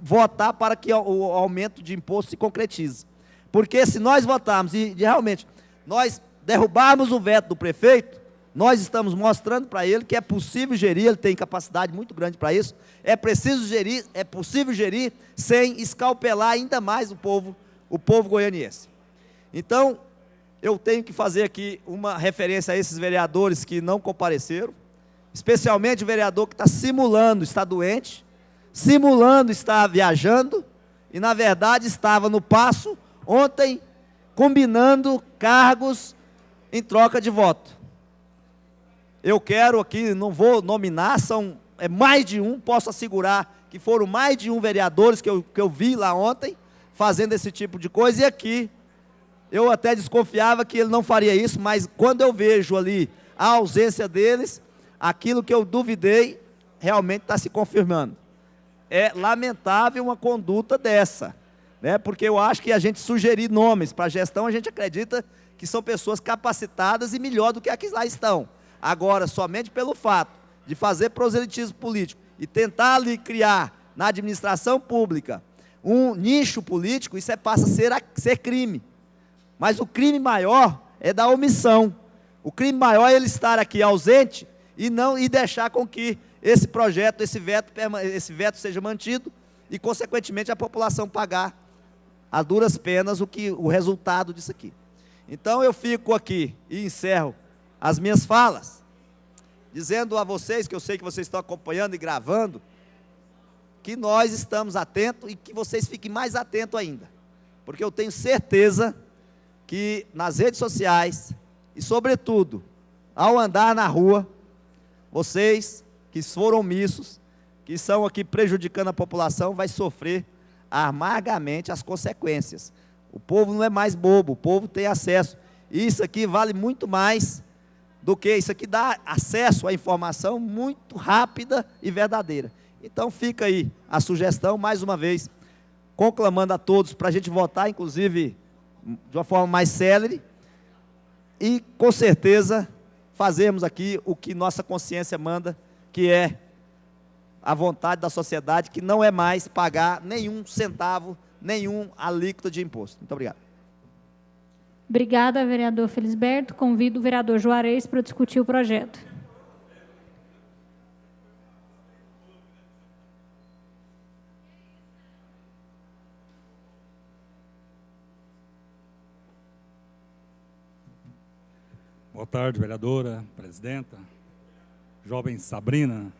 votar para que o aumento de imposto se concretize. Porque se nós votarmos e realmente nós derrubarmos o veto do prefeito, nós estamos mostrando para ele que é possível gerir, ele tem capacidade muito grande para isso, é possível gerir sem escalpelar ainda mais o povo goianiense. Então, eu tenho que fazer aqui uma referência a esses vereadores que não compareceram, especialmente o vereador que está simulando estar doente, simulando estar viajando, e na verdade estava no Paço ontem, combinando cargos em troca de voto. Eu quero aqui, não vou nominar, é mais de um, posso assegurar que foram mais de um vereadores que eu vi lá ontem, fazendo esse tipo de coisa, e aqui, eu até desconfiava que ele não faria isso, mas quando eu vejo ali a ausência deles, aquilo que eu duvidei, realmente está se confirmando. É lamentável uma conduta dessa, né? Porque eu acho que a gente sugerir nomes para a gestão, a gente acredita que são pessoas capacitadas e melhor do que as que lá estão. Agora, somente pelo fato de fazer proselitismo político e tentar ali criar na administração pública um nicho político, isso passa a ser crime. Mas o crime maior é da omissão. O crime maior é ele estar aqui ausente e deixar com que esse projeto, esse veto seja mantido e, consequentemente, a população pagar a duras penas o resultado disso aqui. Então, eu fico aqui e encerro as minhas falas, dizendo a vocês, que eu sei que vocês estão acompanhando e gravando, que nós estamos atentos e que vocês fiquem mais atentos ainda, porque eu tenho certeza que nas redes sociais e, sobretudo, ao andar na rua, vocês que foram omissos, que estão aqui prejudicando a população, vai sofrer amargamente as consequências. O povo não é mais bobo, o povo tem acesso, e isso aqui vale muito mais do que isso aqui, dá acesso à informação muito rápida e verdadeira. Então fica aí a sugestão, mais uma vez, conclamando a todos para a gente votar, inclusive de uma forma mais célere, e com certeza fazermos aqui o que nossa consciência manda, que é a vontade da sociedade, que não é mais pagar nenhum centavo, nenhum alíquota de imposto. Muito obrigado. Obrigada, vereador Felisberto. Convido o vereador Juarez para discutir o projeto. Boa tarde, vereadora, presidenta, jovem Sabrina.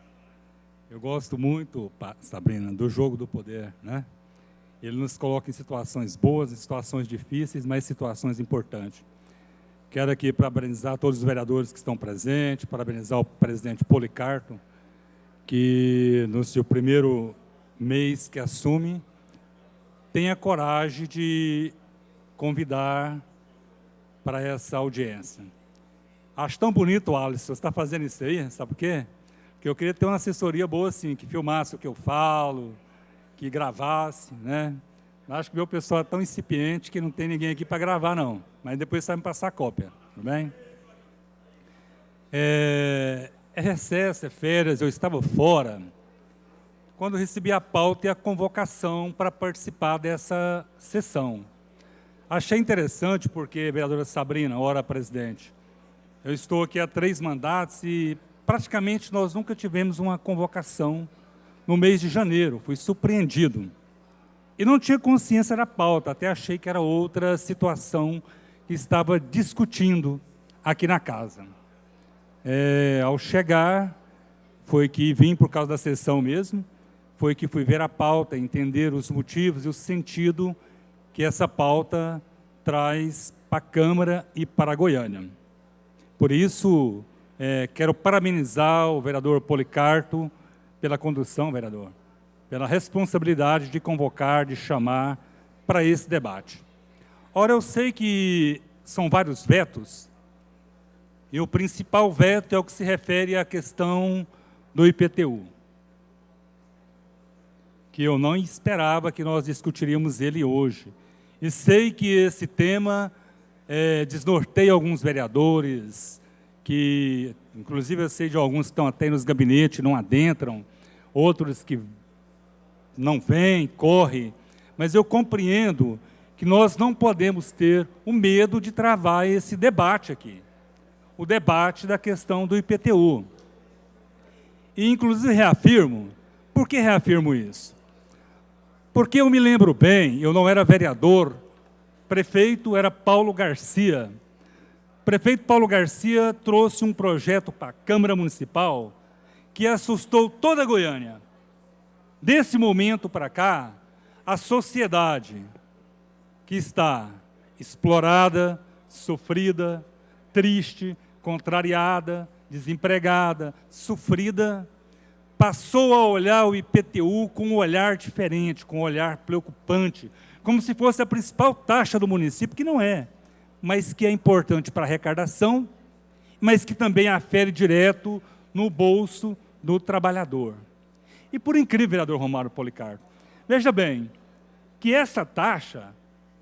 Eu gosto muito, Sabrina, do jogo do poder, né? Ele nos coloca em situações boas, em situações difíceis, mas situações importantes. Quero aqui parabenizar todos os vereadores que estão presentes, parabenizar o presidente Policarpo, que no seu primeiro mês que assume, tem a coragem de convidar para essa audiência. Acho tão bonito, Alisson, você está fazendo isso aí, sabe por quê? Porque eu queria ter uma assessoria boa assim, que filmasse o que eu falo, que gravasse, né? Acho que meu pessoal é tão incipiente que não tem ninguém aqui para gravar, não. Mas depois você vai me passar a cópia, tudo bem? É recesso, é férias, eu estava fora, quando recebi a pauta e a convocação para participar dessa sessão. Achei interessante porque, vereadora Sabrina, ora presidente, eu estou aqui há 3 mandatos e praticamente nós nunca tivemos uma convocação no mês de janeiro, fui surpreendido. E não tinha consciência da pauta, até achei que era outra situação que estava discutindo aqui na casa. Ao chegar, foi que vim por causa da sessão mesmo, foi que fui ver a pauta, entender os motivos e o sentido que essa pauta traz para a Câmara e para a Goiânia. Por isso, quero parabenizar o vereador Policarpo pela condução, vereador, pela responsabilidade de convocar, de chamar para esse debate. Ora, eu sei que são vários vetos, e o principal veto é o que se refere à questão do IPTU, que eu não esperava que nós discutiríamos ele hoje. E sei que esse tema desnorteia alguns vereadores, que, inclusive, eu sei de alguns que estão até nos gabinetes, não adentram, outros que não vem, corre, mas eu compreendo que nós não podemos ter o medo de travar esse debate aqui, o debate da questão do IPTU. E, inclusive, reafirmo, por que reafirmo isso? Porque eu me lembro bem, eu não era vereador, prefeito era Paulo Garcia. O prefeito Paulo Garcia trouxe um projeto para a Câmara Municipal que assustou toda a Goiânia. Desse momento para cá, a sociedade que está explorada, sofrida, triste, contrariada, desempregada, sofrida, passou a olhar o IPTU com um olhar diferente, com um olhar preocupante, como se fosse a principal taxa do município, que não é, mas que é importante para a arrecadação, mas que também afere direto no bolso do trabalhador. E por incrível, vereador Romário Policarpo, veja bem, que essa taxa,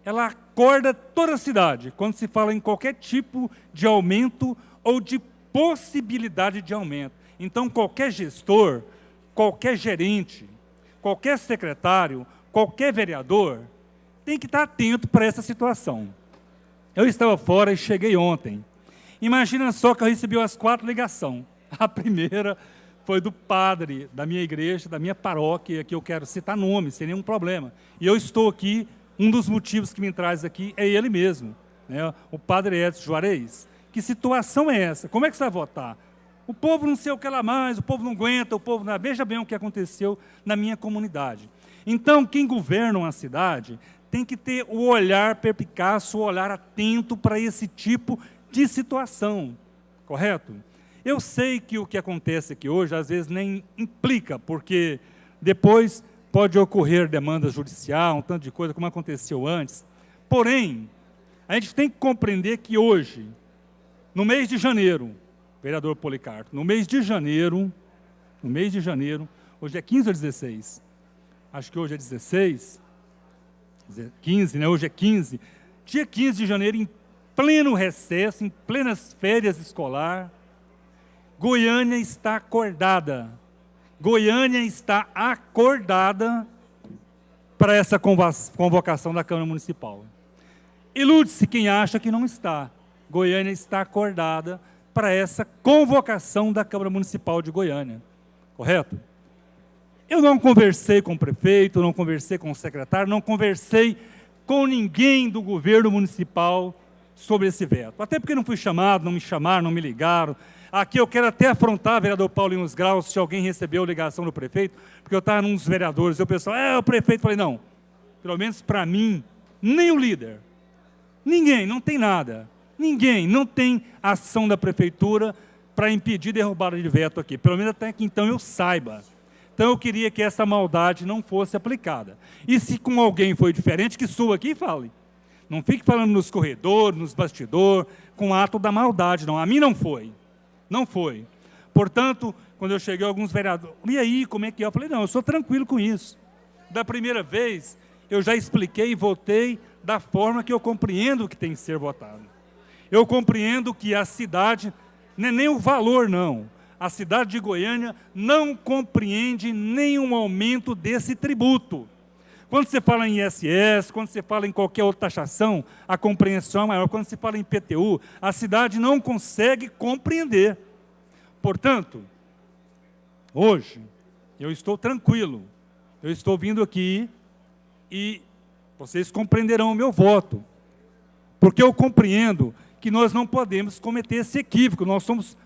ela acorda toda a cidade, quando se fala em qualquer tipo de aumento ou de possibilidade de aumento. Então, qualquer gestor, qualquer gerente, qualquer secretário, qualquer vereador, tem que estar atento para essa situação. Eu estava fora e cheguei ontem. Imagina só que eu recebi as 4 ligações. A primeira foi do padre da minha igreja, da minha paróquia, que eu quero citar nome, sem nenhum problema. E eu estou aqui, um dos motivos que me traz aqui é ele mesmo, né? O padre Edson Juarez. Que situação é essa? Como é que você vai votar? O povo não sei o que lá mais, o povo não aguenta, o povo não... Veja bem o que aconteceu na minha comunidade. Então, quem governa uma cidade tem que ter o olhar perspicaz, o olhar atento para esse tipo de situação, correto? Eu sei que o que acontece aqui hoje, às vezes, nem implica, porque depois pode ocorrer demanda judicial, um tanto de coisa, como aconteceu antes. Porém, a gente tem que compreender que hoje, no mês de janeiro, vereador Policarpo, no mês de janeiro, hoje é 15 ou 16? Acho que hoje é 16, 15, né? Hoje é 15. Dia 15 de janeiro, em pleno recesso, em plenas férias escolar, Goiânia está acordada. Goiânia está acordada para essa convocação da Câmara Municipal. Ilude-se quem acha que não está. Goiânia está acordada para essa convocação da Câmara Municipal de Goiânia. Correto? Eu não conversei com o prefeito, não conversei com o secretário, não conversei com ninguém do governo municipal sobre esse veto. Até porque não fui chamado, não me chamaram, não me ligaram. Aqui eu quero até afrontar, vereador Paulinho Graus, se alguém recebeu a ligação do prefeito, porque eu estava num dos vereadores, e o pessoal, o prefeito, falei, não, pelo menos para mim, nem o líder, ninguém, não tem nada, ninguém, não tem ação da prefeitura para impedir derrubada de veto aqui, pelo menos até que então eu saiba. Então eu queria que essa maldade não fosse aplicada. E se com alguém foi diferente, que suba aqui e fale. Não fique falando nos corredores, nos bastidores, com ato da maldade, não. A mim não foi. Não foi. Portanto, quando eu cheguei, alguns vereadores, e aí, como é que é? Eu falei, não, eu sou tranquilo com isso. Da primeira vez, eu já expliquei e votei da forma que eu compreendo o que tem que ser votado. Eu compreendo que a cidade, não é nem o valor, não. A cidade de Goiânia não compreende nenhum aumento desse tributo. Quando você fala em ISS, quando você fala em qualquer outra taxação, a compreensão é maior. Quando se fala em IPTU, a cidade não consegue compreender. Portanto, hoje, eu estou tranquilo. Eu estou vindo aqui e vocês compreenderão o meu voto. Porque eu compreendo que nós não podemos cometer esse equívoco. Nós somos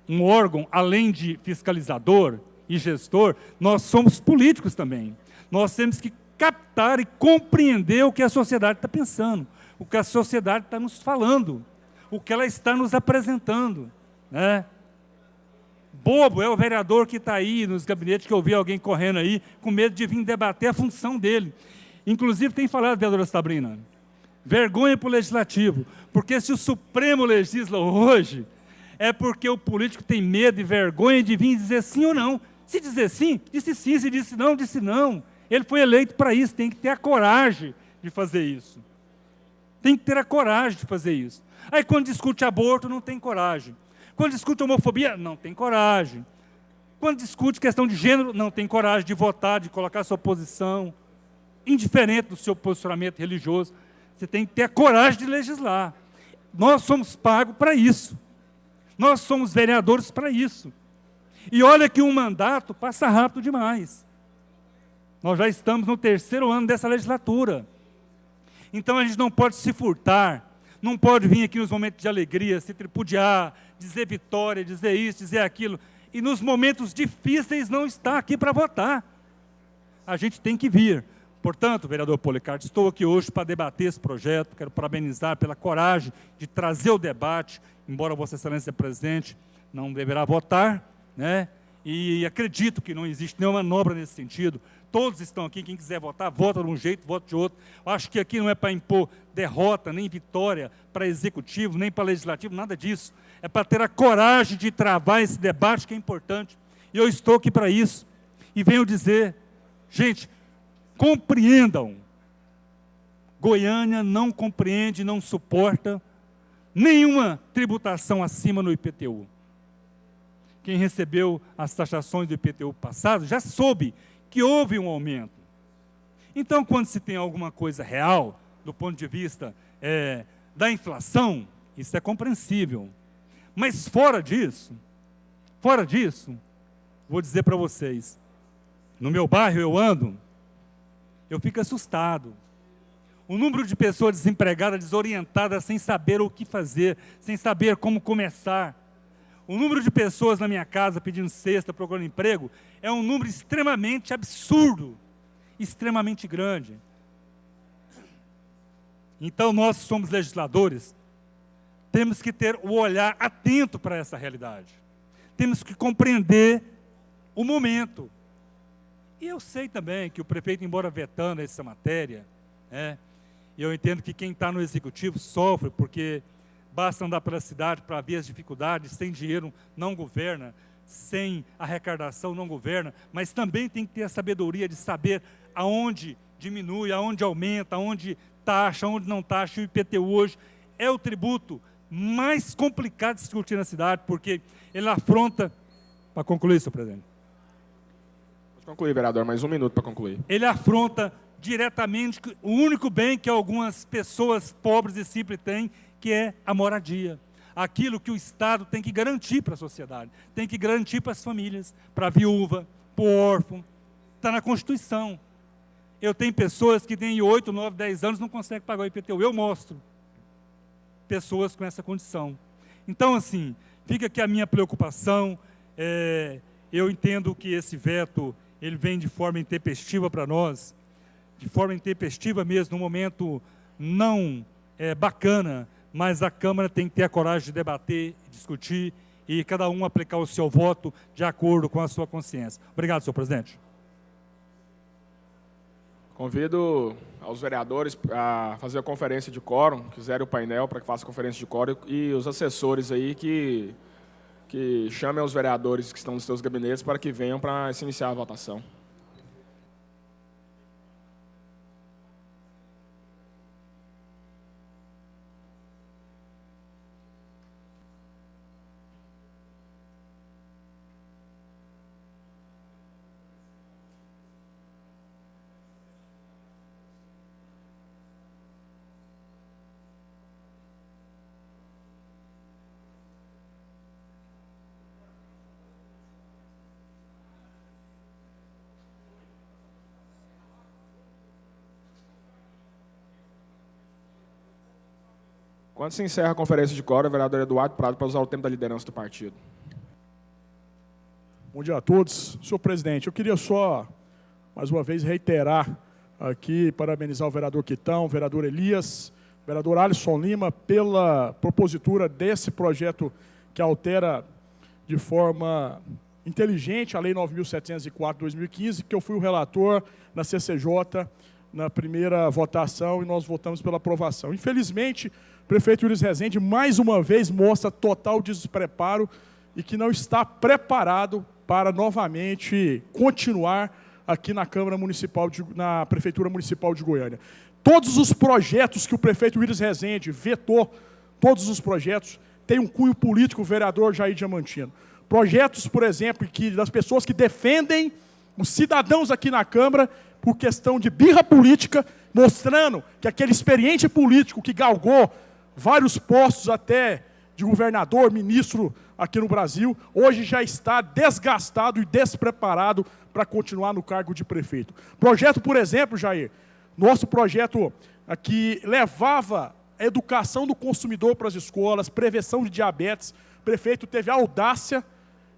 um órgão, além de fiscalizador e gestor, nós somos políticos também. Nós temos que captar e compreender o que a sociedade está pensando, o que a sociedade está nos falando, o que ela está nos apresentando, né? Bobo é o vereador que está aí nos gabinetes, que eu vi alguém correndo aí, com medo de vir debater a função dele. Inclusive, tem falado, vereadora Sabrina, vergonha para o Legislativo, porque se o Supremo legisla hoje, é porque o político tem medo e vergonha de vir dizer sim ou não. Se dizer sim, disse sim, se disse não, disse não. Ele foi eleito para isso, tem que ter a coragem de fazer isso. Tem que ter a coragem de fazer isso. Aí quando discute aborto, não tem coragem. Quando discute homofobia, não tem coragem. Quando discute questão de gênero, não tem coragem de votar, de colocar sua posição, indiferente do seu posicionamento religioso. Você tem que ter a coragem de legislar. Nós somos pagos para isso. Nós somos vereadores para isso. E olha que um mandato passa rápido demais. Nós já estamos no 3º ano dessa legislatura. Então a gente não pode se furtar, não pode vir aqui nos momentos de alegria, se tripudiar, dizer vitória, dizer isso, dizer aquilo, e nos momentos difíceis não estar aqui para votar. A gente tem que vir. Portanto, vereador Policarpo, estou aqui hoje para debater esse projeto, quero parabenizar pela coragem de trazer o debate, embora Vossa Excelência presente não deverá votar, né? E acredito que não existe nenhuma manobra nesse sentido. Todos estão aqui, quem quiser votar, vota de um jeito, vota de outro. Eu acho que aqui não é para impor derrota, nem vitória para executivo, nem para legislativo, nada disso. É para ter a coragem de travar esse debate que é importante. E eu estou aqui para isso. E venho dizer, gente, compreendam. Goiânia não compreende, não suporta nenhuma tributação acima no IPTU. Quem recebeu as taxações do IPTU passado já soube que houve um aumento. Então, quando se tem alguma coisa real, do ponto de vista da inflação, isso é compreensível. Mas fora disso, vou dizer para vocês, no meu bairro eu ando, eu fico assustado. O número de pessoas desempregadas, desorientadas, sem saber o que fazer, sem saber como começar. O número de pessoas na minha casa pedindo cesta, procurando emprego, é um número extremamente absurdo, extremamente grande. Então, nós que somos legisladores, temos que ter o olhar atento para essa realidade. Temos que compreender o momento. E eu sei também que o prefeito, embora vetando essa matéria, eu entendo que quem está no executivo sofre, porque basta andar pela cidade para ver as dificuldades, sem dinheiro não governa, sem arrecadação não governa, mas também tem que ter a sabedoria de saber aonde diminui, aonde aumenta, aonde taxa, aonde não taxa. O IPTU hoje é o tributo mais complicado de discutir na cidade, porque ele afronta... Para concluir, senhor presidente. Pode concluir, vereador, mais 1 minuto para concluir. Ele afronta diretamente o único bem que algumas pessoas pobres e simples têm, que é a moradia. Aquilo que o Estado tem que garantir para a sociedade, tem que garantir para as famílias, para a viúva, para o órfão. Está na Constituição. Eu tenho pessoas que têm 8, 9, 10 anos e não conseguem pagar o IPTU. Eu mostro pessoas com essa condição. Então, assim, fica aqui a minha preocupação. Eu entendo que esse veto ele vem de forma intempestiva para nós, de forma intempestiva mesmo, num momento não bacana, mas a Câmara tem que ter a coragem de debater, discutir e cada um aplicar o seu voto de acordo com a sua consciência. Obrigado, senhor presidente. Convido aos vereadores a fazer a conferência de quórum, quiserem o painel para que faça a conferência de quórum, e os assessores aí que chamem os vereadores que estão nos seus gabinetes para que venham para se iniciar a votação. Quando se encerra a conferência de quórum, o vereador Eduardo Prado para usar o tempo da liderança do partido. Bom dia a todos. Senhor presidente, eu queria só, mais uma vez, reiterar aqui, parabenizar o vereador Quitão, o vereador Elias, o vereador Alisson Lima, pela propositura desse projeto que altera de forma inteligente a Lei 9.704/2015, que eu fui o relator na CCJ, na primeira votação, e nós votamos pela aprovação. Infelizmente, o prefeito Iris Rezende, mais uma vez, mostra total despreparo e que não está preparado para novamente continuar aqui na Câmara Municipal, na Prefeitura Municipal de Goiânia. Todos os projetos que o prefeito Iris Rezende vetou, todos os projetos, têm um cunho político, o vereador Jair Diamantino. Projetos, por exemplo, das pessoas que defendem os cidadãos aqui na Câmara por questão de birra política, mostrando que aquele experiente político que galgou vários postos até de governador, ministro aqui no Brasil, hoje já está desgastado e despreparado para continuar no cargo de prefeito. Projeto, por exemplo, Jair, nosso projeto que levava a educação do consumidor para as escolas, prevenção de diabetes, o prefeito teve a audácia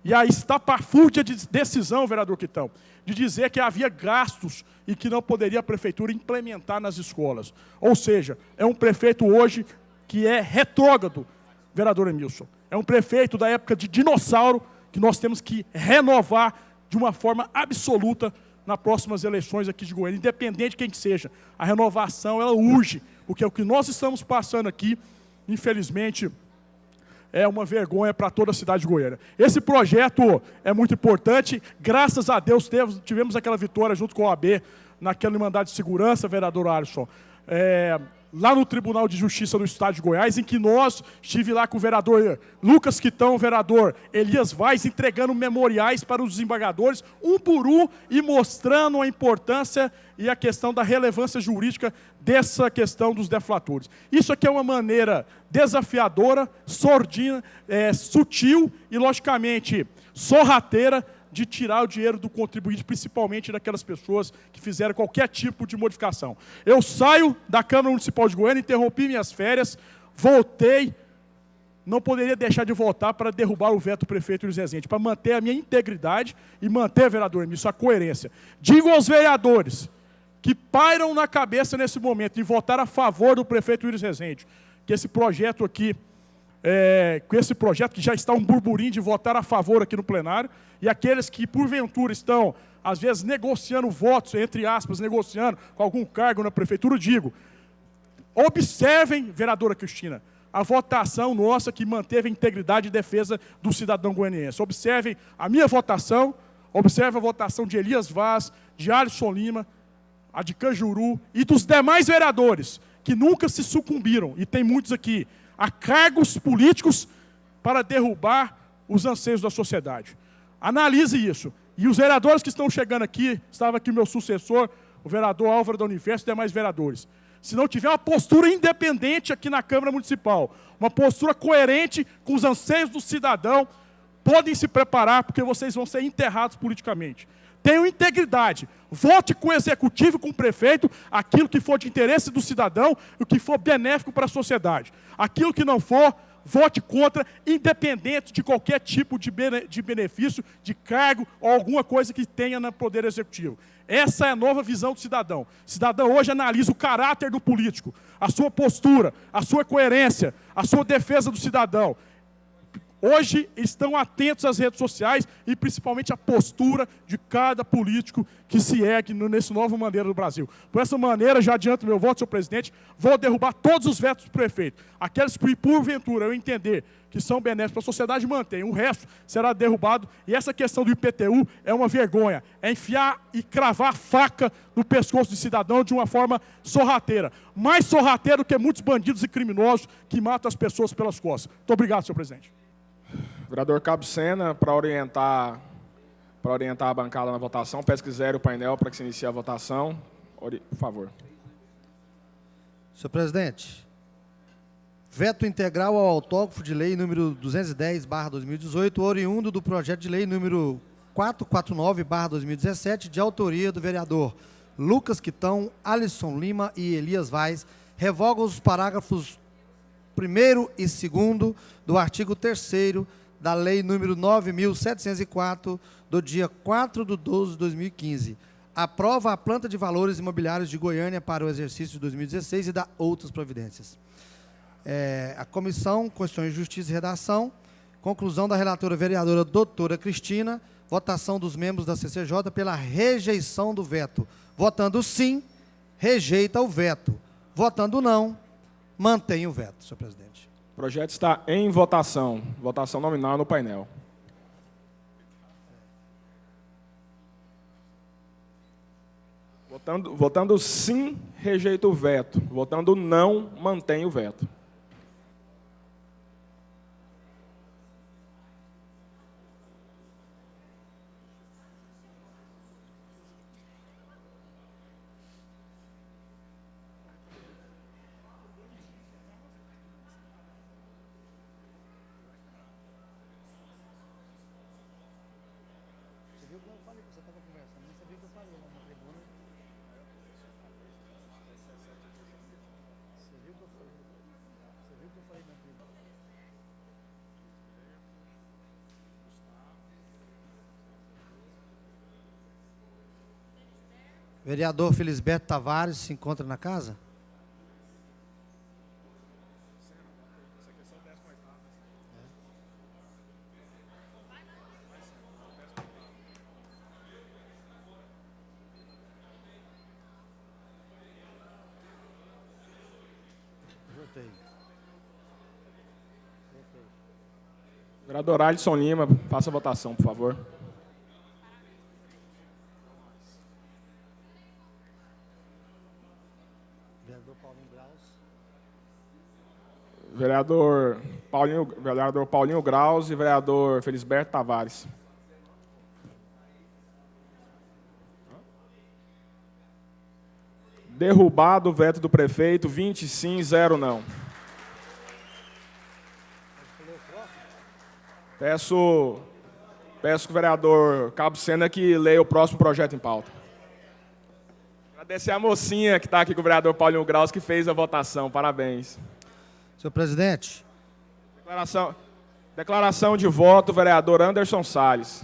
e a estapafúrdia de decisão, vereador Quitão, de dizer que havia gastos e que não poderia a prefeitura implementar nas escolas. Ou seja, é um prefeito hoje que é retrógrado, vereador Emilson. É um prefeito da época de dinossauro que nós temos que renovar de uma forma absoluta nas próximas eleições aqui de Goiânia, independente de quem que seja. A renovação, ela urge, porque o que nós estamos passando aqui, infelizmente, é uma vergonha para toda a cidade de Goiânia. Esse projeto é muito importante, graças a Deus tivemos aquela vitória junto com a OAB, naquele mandado de segurança, vereador Alisson, lá no Tribunal de Justiça do Estado de Goiás, em que estive lá com o vereador Lucas Quitão, o vereador Elias Vaz, entregando memoriais para os desembargadores, um por um, e mostrando a importância e a questão da relevância jurídica dessa questão dos deflatores. Isso aqui é uma maneira desafiadora, sordina, sutil e, logicamente, sorrateira, de tirar o dinheiro do contribuinte, principalmente daquelas pessoas que fizeram qualquer tipo de modificação. Eu saio da Câmara Municipal de Goiânia, interrompi minhas férias, voltei, não poderia deixar de voltar para derrubar o veto do prefeito Luiz Rezende, para manter a minha integridade e manter, vereador Emílio, a coerência. Digo aos vereadores que pairam na cabeça nesse momento em votar a favor do prefeito Luiz Rezende, que esse projeto aqui, com esse projeto que já está um burburinho de votar a favor aqui no plenário, e aqueles que, porventura, estão, às vezes, negociando votos, entre aspas, negociando com algum cargo na prefeitura, digo, observem, vereadora Cristina, a votação nossa que manteve a integridade e defesa do cidadão goianiense. Observem a minha votação, observem a votação de Elias Vaz, de Alisson Lima, a de Cajuru e dos demais vereadores que nunca se sucumbiram, e tem muitos aqui, a cargos políticos para derrubar os anseios da sociedade. Analise isso. E os vereadores que estão chegando aqui, estava aqui o meu sucessor, o vereador Álvaro da Universo e demais vereadores. Se não tiver uma postura independente aqui na Câmara Municipal, uma postura coerente com os anseios do cidadão, podem se preparar, porque vocês vão ser enterrados politicamente. Tenham integridade. Vote com o executivo e com o prefeito aquilo que for de interesse do cidadão e o que for benéfico para a sociedade. Aquilo que não for, vote contra, independente de qualquer tipo de benefício, de cargo ou alguma coisa que tenha no Poder Executivo. Essa é a nova visão do cidadão. O cidadão hoje analisa o caráter do político, a sua postura, a sua coerência, a sua defesa do cidadão. Hoje estão atentos às redes sociais e principalmente à postura de cada político que se ergue nessa nova maneira do Brasil. Por essa maneira, já adianto meu voto, senhor presidente, vou derrubar todos os vetos do prefeito. Aqueles que, porventura, eu entender que são benéficos para a sociedade, mantém. O resto será derrubado. E essa questão do IPTU é uma vergonha. É enfiar e cravar faca no pescoço do cidadão de uma forma sorrateira. Mais sorrateira do que muitos bandidos e criminosos que matam as pessoas pelas costas. Muito obrigado, senhor presidente. Vereador Cabo Sena, para orientar a bancada na votação, peço que zere o painel para que se inicie a votação. Por favor. Senhor presidente, veto integral ao autógrafo de lei número 210/2018, oriundo do projeto de lei número 449/2017, de autoria do vereador Lucas Quitão, Alisson Lima e Elias Vaz, revoga os parágrafos 1º e 2º do artigo 3º da Lei número 9.704, do dia 4/12/2015. Aprova a planta de valores imobiliários de Goiânia para o exercício de 2016 e dá outras providências. A Comissão Constituição e Justiça e Redação, conclusão da relatora vereadora doutora Cristina, votação dos membros da CCJ pela rejeição do veto. Votando sim, rejeita o veto. Votando não, mantém o veto, senhor presidente. O projeto está em votação. Votação nominal no painel. Votando sim, rejeita o veto. Votando não, mantém o veto. Vereador Felisberto Tavares se encontra na casa? Vereador Alisson Lima, faça a votação, por favor. Vereador Paulinho Graus e vereador Felisberto Tavares. Derrubado o veto do prefeito, 20 sim, 0 não. Peço que o vereador Cabo Sena que leia o próximo projeto em pauta. Agradecer a mocinha que está aqui com o vereador Paulinho Graus, que fez a votação. Parabéns. Senhor presidente. Declaração de voto, vereador Anderson Salles.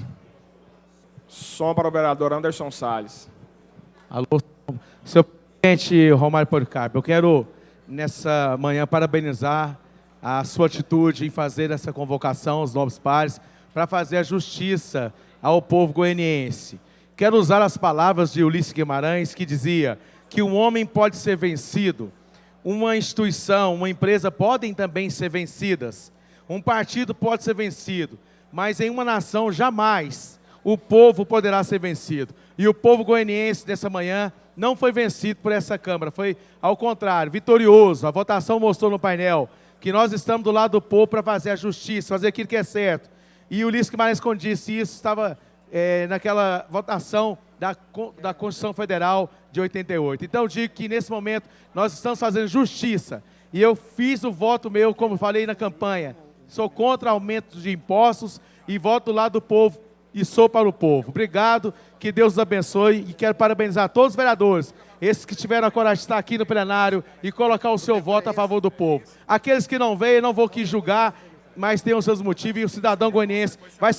Som para o vereador Anderson Salles. Alô, senhor presidente Romário Policarpo, eu quero, nessa manhã, parabenizar a sua atitude em fazer essa convocação aos nobres pares para fazer a justiça ao povo goianiense. Quero usar as palavras de Ulisses Guimarães, que dizia que um homem pode ser vencido, uma instituição, uma empresa podem também ser vencidas, um partido pode ser vencido, mas em uma nação jamais o povo poderá ser vencido. E o povo goianiense, nessa manhã, não foi vencido por essa Câmara, foi, ao contrário, vitorioso. A votação mostrou no painel que nós estamos do lado do povo para fazer a justiça, fazer aquilo que é certo. E o Ulisses Guimarães, quando disse isso, estava naquela votação da Constituição Federal de 88. Então, eu digo que, nesse momento, nós estamos fazendo justiça. E eu fiz o voto meu, como falei na campanha. Sou contra aumento de impostos e voto do lado do povo e sou para o povo. Obrigado, que Deus os abençoe e quero parabenizar todos os vereadores, esses que tiveram a coragem de estar aqui no plenário e colocar o seu voto a favor do povo. Aqueles que não veio, eu não vou aqui julgar, mas tem os seus motivos e o cidadão goianiense vai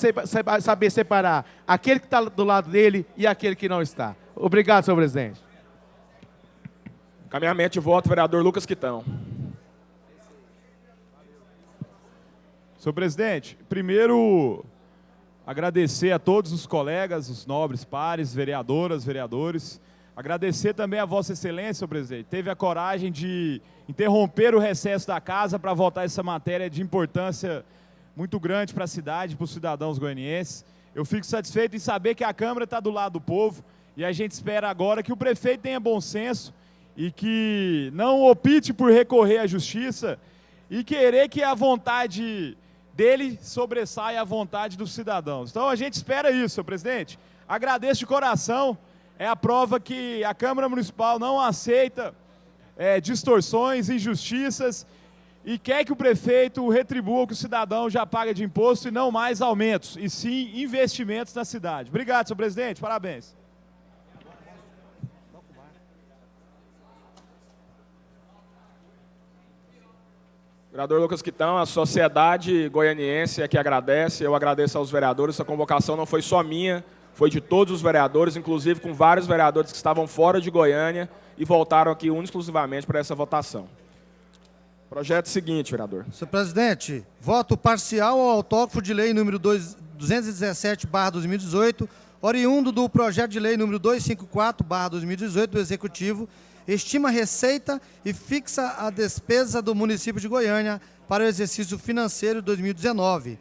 saber separar aquele que está do lado dele e aquele que não está. Obrigado, senhor presidente. Caminhamento de voto, vereador Lucas Quitão. Senhor presidente, primeiro agradecer a todos os colegas, os nobres pares, vereadoras, vereadores. Agradecer também a Vossa Excelência, senhor presidente. Teve a coragem de interromper o recesso da casa para votar essa matéria de importância muito grande para a cidade, para os cidadãos goianienses. Eu fico satisfeito em saber que a Câmara está do lado do povo e a gente espera agora que o prefeito tenha bom senso e que não opte por recorrer à justiça e querer que a vontade dele sobressaia a vontade dos cidadãos. Então a gente espera isso, senhor presidente. Agradeço de coração. É a prova que a Câmara Municipal não aceita distorções, injustiças e quer que o prefeito retribua o que o cidadão já paga de imposto e não mais aumentos, e sim investimentos na cidade. Obrigado, senhor presidente. Parabéns. Vereador Lucas Quitão, a sociedade goianiense é que agradece, eu agradeço aos vereadores, essa convocação não foi só minha, foi de todos os vereadores, inclusive com vários vereadores que estavam fora de Goiânia e voltaram aqui exclusivamente para essa votação. Projeto seguinte, vereador. Senhor presidente, voto parcial ao autógrafo de lei número 217/2018, oriundo do projeto de lei número 254/2018 do Executivo, estima a receita e fixa a despesa do município de Goiânia para o exercício financeiro 2019.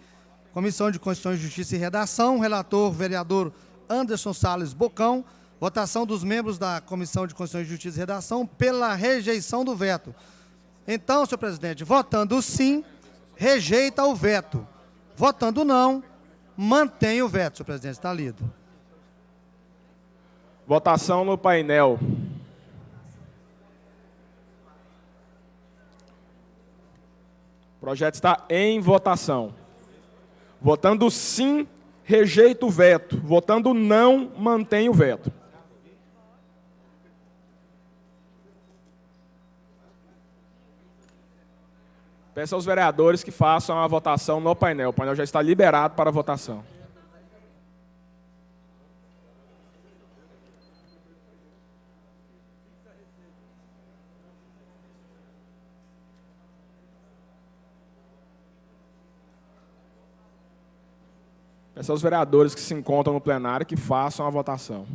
Comissão de Constituição, Justiça e Redação, relator vereador Anderson Salles Bocão, votação dos membros da Comissão de Constituição, Justiça e Redação pela rejeição do veto. Então, senhor presidente, votando sim, rejeita o veto. Votando não, mantém o veto, senhor presidente, está lido. Votação no painel. O projeto está em votação. Votando sim, rejeita o veto. Votando não, mantém o veto. Peço aos vereadores que façam a votação no painel. O painel já está liberado para a votação. Peço aos vereadores que se encontram no plenário que façam a votação.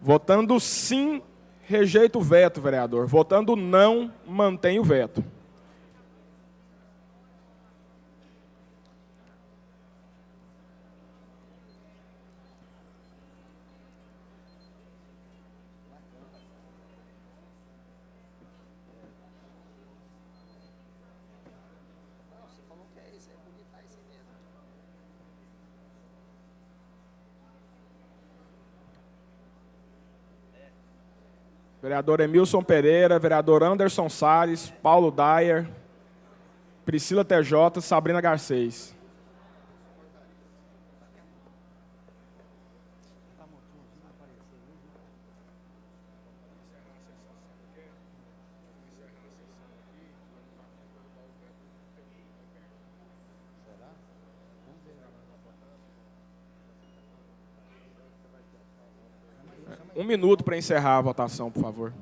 Votando sim, rejeita o veto, vereador. Votando não, mantém o veto. Vereador Emilson Pereira, vereador Anderson Salles, Paulo Dyer, Priscila TJ, Sabrina Garcês. Um minuto para encerrar a votação, por favor.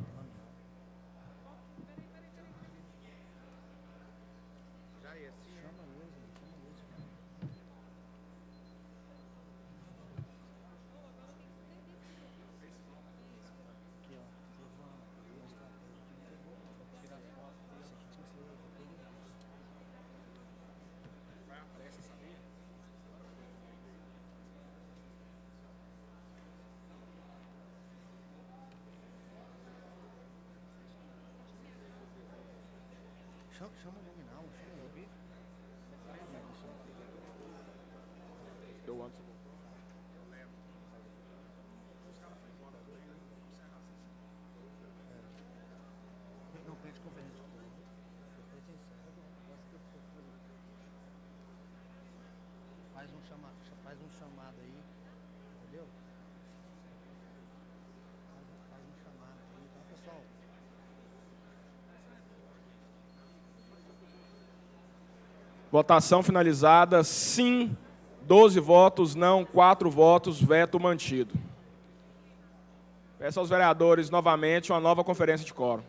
Chama o nominal, chama eu. Eu antes. Não, pede conferência. Faz um chamado aí, entendeu? Faz um chamado aí, tá, pessoal? Votação finalizada, sim, 12 votos, não, 4 votos, veto mantido. Peço aos vereadores novamente uma nova conferência de quórum.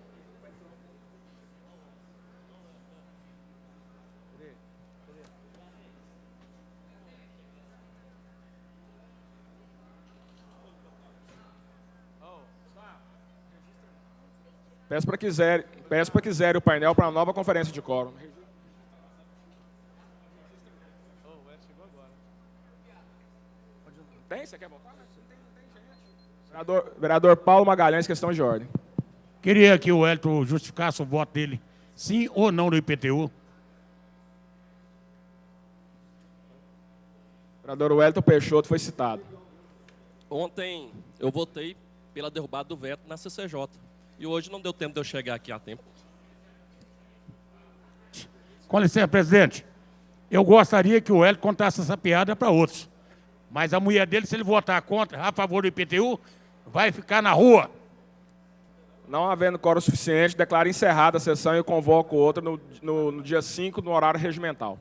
Peço para que zere o painel para uma nova conferência de quórum. Tem? Você quer voltar? Não tem gente. Vereador Paulo Magalhães, questão de ordem. Queria que o Wellington justificasse o voto dele, sim ou não no IPTU. Vereador Wellington Peixoto foi citado. Ontem eu votei pela derrubada do veto na CCJ. E hoje não deu tempo de eu chegar aqui a tempo. Com licença, presidente. Eu gostaria que o Wellington contasse essa piada para outros. Mas a mulher dele, se ele votar contra, a favor do IPTU, vai ficar na rua. Não havendo quórum suficiente, declaro encerrada a sessão e convoco outra no dia 5, no horário regimental.